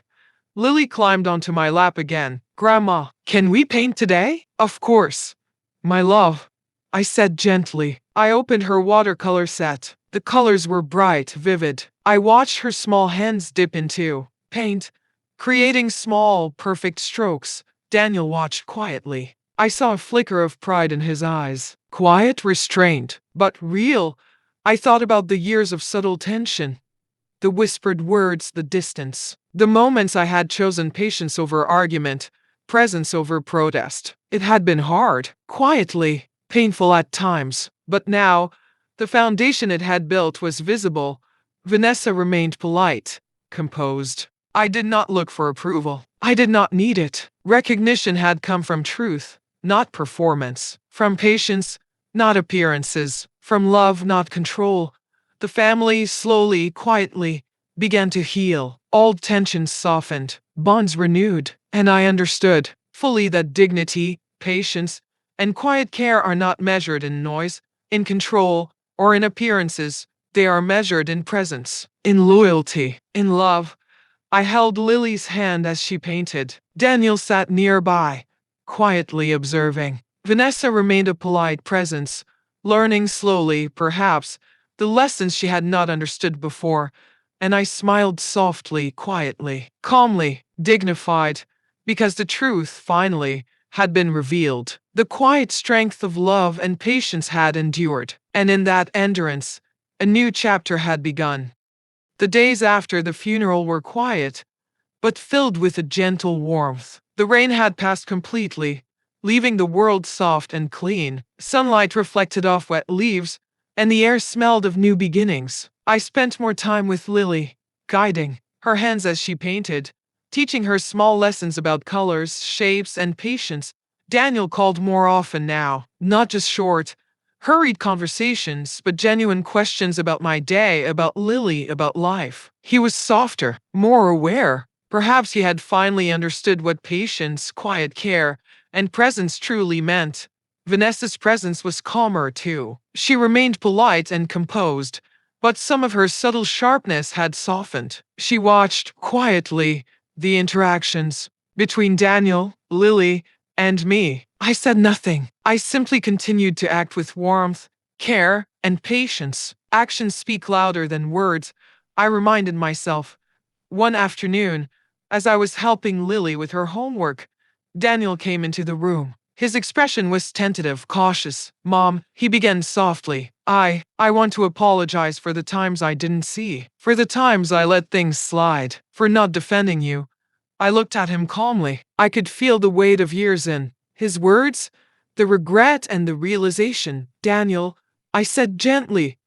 Lily climbed onto my lap again. "Grandma, can we paint today?" "Of course, my love," I said gently. I opened her watercolor set. The colors were bright, vivid. I watched her small hands dip into paint, creating small, perfect strokes. Daniel watched quietly. I saw a flicker of pride in his eyes. Quiet, restrained, but real. I thought about the years of subtle tension, the whispered words, the distance, the moments I had chosen patience over argument, presence over protest. It had been hard, quietly, painful at times, but now, the foundation it had built was visible. Vanessa remained polite, composed. I did not look for approval. I did not need it. Recognition had come from truth, not performance, from patience, not appearances, from love, not control. The family slowly, quietly, began to heal. Old tensions softened, bonds renewed, and I understood fully that dignity, patience, and quiet care are not measured in noise, in control, or in appearances. They are measured in presence, in loyalty, in love. I held Lily's hand as she painted. Daniel sat nearby, quietly observing. Vanessa remained a polite presence, learning slowly, perhaps, the lessons she had not understood before, and I smiled softly, quietly, calmly, dignified, because the truth, finally, had been revealed. The quiet strength of love and patience had endured, and in that endurance, a new chapter had begun. The days after the funeral were quiet, but filled with a gentle warmth. The rain had passed completely, leaving the world soft and clean. Sunlight reflected off wet leaves, and the air smelled of new beginnings. I spent more time with Lily, guiding her hands as she painted, teaching her small lessons about colors, shapes, and patience. Daniel called more often now, not just short, hurried conversations, but genuine questions about my day, about Lily, about life. He was softer, more aware. Perhaps he had finally understood what patience, quiet care, and presence truly meant. Vanessa's presence was calmer too. She remained polite and composed, but some of her subtle sharpness had softened. She watched, quietly, the interactions between Daniel, Lily, and me. I said nothing. I simply continued to act with warmth, care, and patience. Actions speak louder than words, I reminded myself. One afternoon, as I was helping Lily with her homework, Daniel came into the room. His expression was tentative, cautious. Mom, he began softly. I want to apologize for the times I didn't see, for the times I let things slide, for not defending you. I looked at him calmly. I could feel the weight of years in his words, the regret and the realization. Daniel, I said gently,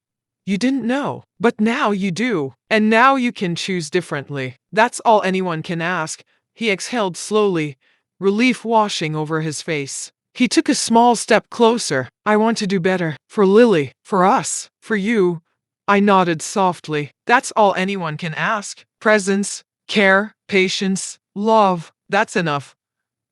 you didn't know, but now you do, and now you can choose differently. That's all anyone can ask. He exhaled slowly, relief washing over his face. He took a small step closer. I want to do better. For Lily, for us, for you. I nodded softly. That's all anyone can ask. Presence, care, patience, love. That's enough.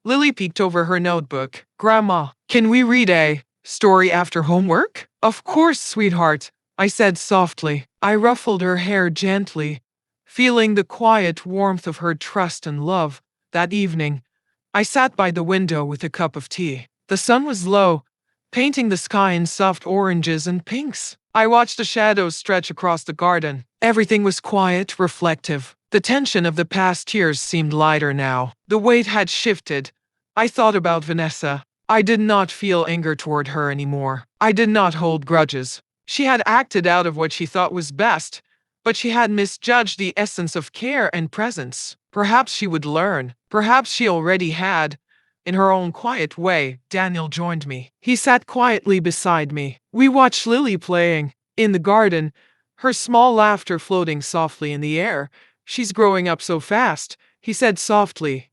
Lily peeked over her notebook. Grandma, can we read a story after homework? Of course, sweetheart, I said softly. I ruffled her hair gently, feeling the quiet warmth of her trust and love. That evening, I sat by the window with a cup of tea. The sun was low, painting the sky in soft oranges and pinks. I watched the shadows stretch across the garden. Everything was quiet, reflective. The tension of the past years seemed lighter now. The weight had shifted. I thought about Vanessa. I did not feel anger toward her anymore. I did not hold grudges. She had acted out of what she thought was best, but she had misjudged the essence of care and presence. Perhaps she would learn. Perhaps she already had. In her own quiet way, Daniel joined me. He sat quietly beside me. We watched Lily playing in the garden, her small laughter floating softly in the air. She's growing up so fast, he said softly.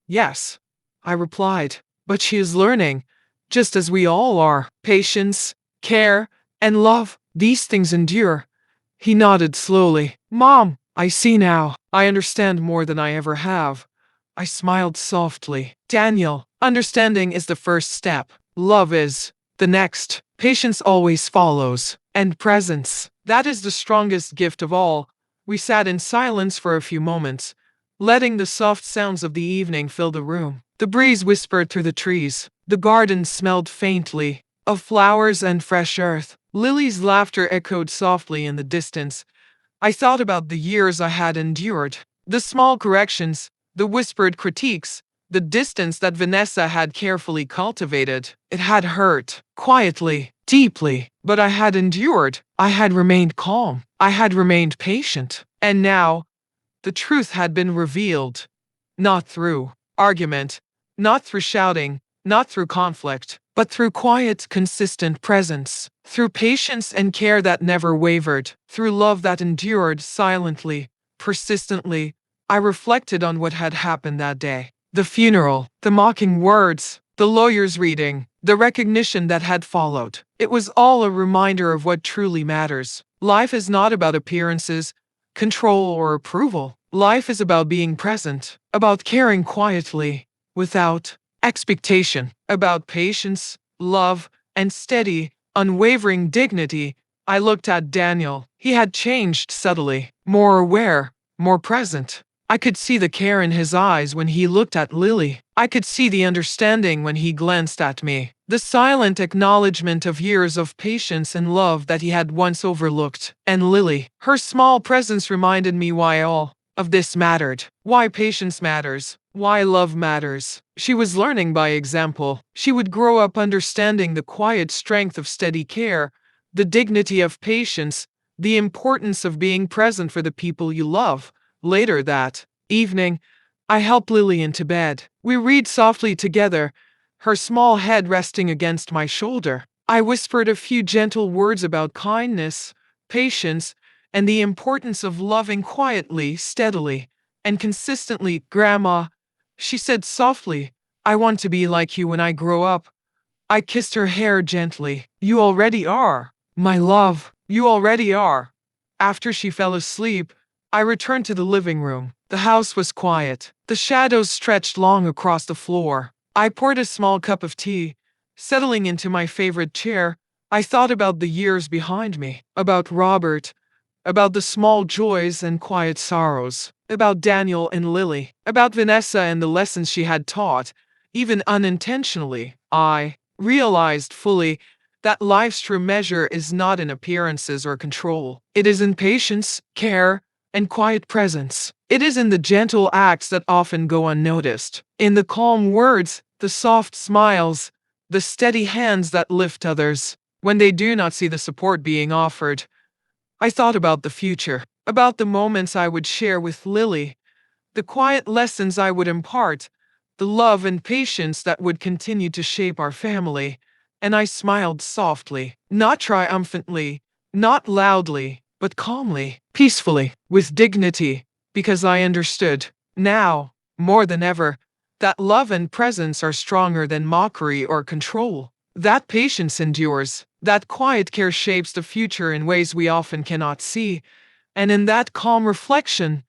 Yes, I replied, but she is learning, just as we all are. Patience, care, and love, these things endure. He nodded slowly. Mom, I see now. I understand more than I ever have. I smiled softly. Daniel, understanding is the first step. Love is the next. Patience always follows. And presence, that is the strongest gift of all. We sat in silence for a few moments, letting the soft sounds of the evening fill the room. The breeze whispered through the trees. The garden smelled faintly of flowers and fresh earth. Lily's laughter echoed softly in the distance. I thought about the years I had endured, the small corrections, the whispered critiques, the distance that Vanessa had carefully cultivated. It had hurt, quietly, deeply, but I had endured. I had remained calm. I had remained patient. And now, the truth had been revealed. Not through argument, not through shouting, not through conflict, but through quiet, consistent presence, through patience and care that never wavered, through love that endured silently, persistently. I reflected on what had happened that day. The funeral, the mocking words, the lawyer's reading, the recognition that had followed. It was all a reminder of what truly matters. Life is not about appearances, control, or approval. Life is about being present, about caring quietly, without expectation, about patience, love, and steady, unwavering dignity. I looked at Daniel. He had changed subtly, more aware, more present. I could see the care in his eyes when he looked at Lily. I could see the understanding when he glanced at me. The silent acknowledgement of years of patience and love that he had once overlooked. And Lily, her small presence reminded me why all of this mattered. Why patience matters. Why love matters. She was learning by example. She would grow up understanding the quiet strength of steady care, the dignity of patience, the importance of being present for the people you love. Later that evening, I helped Lily into bed. We read softly together, her small head resting against my shoulder. I whispered a few gentle words about kindness, patience, and the importance of loving quietly, steadily, and consistently. Grandma, she said softly, I want to be like you when I grow up. I kissed her hair gently. You already are, my love. You already are. After she fell asleep, I returned to the living room. The house was quiet. The shadows stretched long across the floor. I poured a small cup of tea. Settling into my favorite chair, I thought about the years behind me, about Robert, about the small joys and quiet sorrows, about Daniel and Lily, about Vanessa and the lessons she had taught, even unintentionally. I realized fully that life's true measure is not in appearances or control. It is in patience, care, and quiet presence. It is in the gentle acts that often go unnoticed, in the calm words, the soft smiles, the steady hands that lift others when they do not see the support being offered. I thought about the future, about the moments I would share with Lily, the quiet lessons I would impart, the love and patience that would continue to shape our family, and I smiled softly, not triumphantly, not loudly, but calmly, peacefully, with dignity, because I understood, now, more than ever, that love and presence are stronger than mockery or control. That patience endures, that quiet care shapes the future in ways we often cannot see, and in that calm reflection,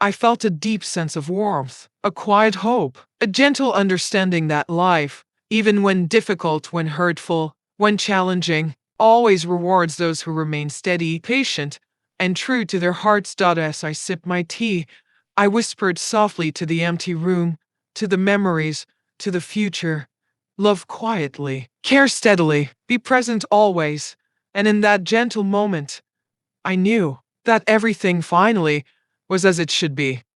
I felt a deep sense of warmth, a quiet hope, a gentle understanding that life, even when difficult, when hurtful, when challenging, always rewards those who remain steady, patient, and true to their hearts. As I sipped my tea, I whispered softly to the empty room, to the memories, to the future. Love quietly, care steadily, be present always. And in that gentle moment, I knew that everything finally was as it should be.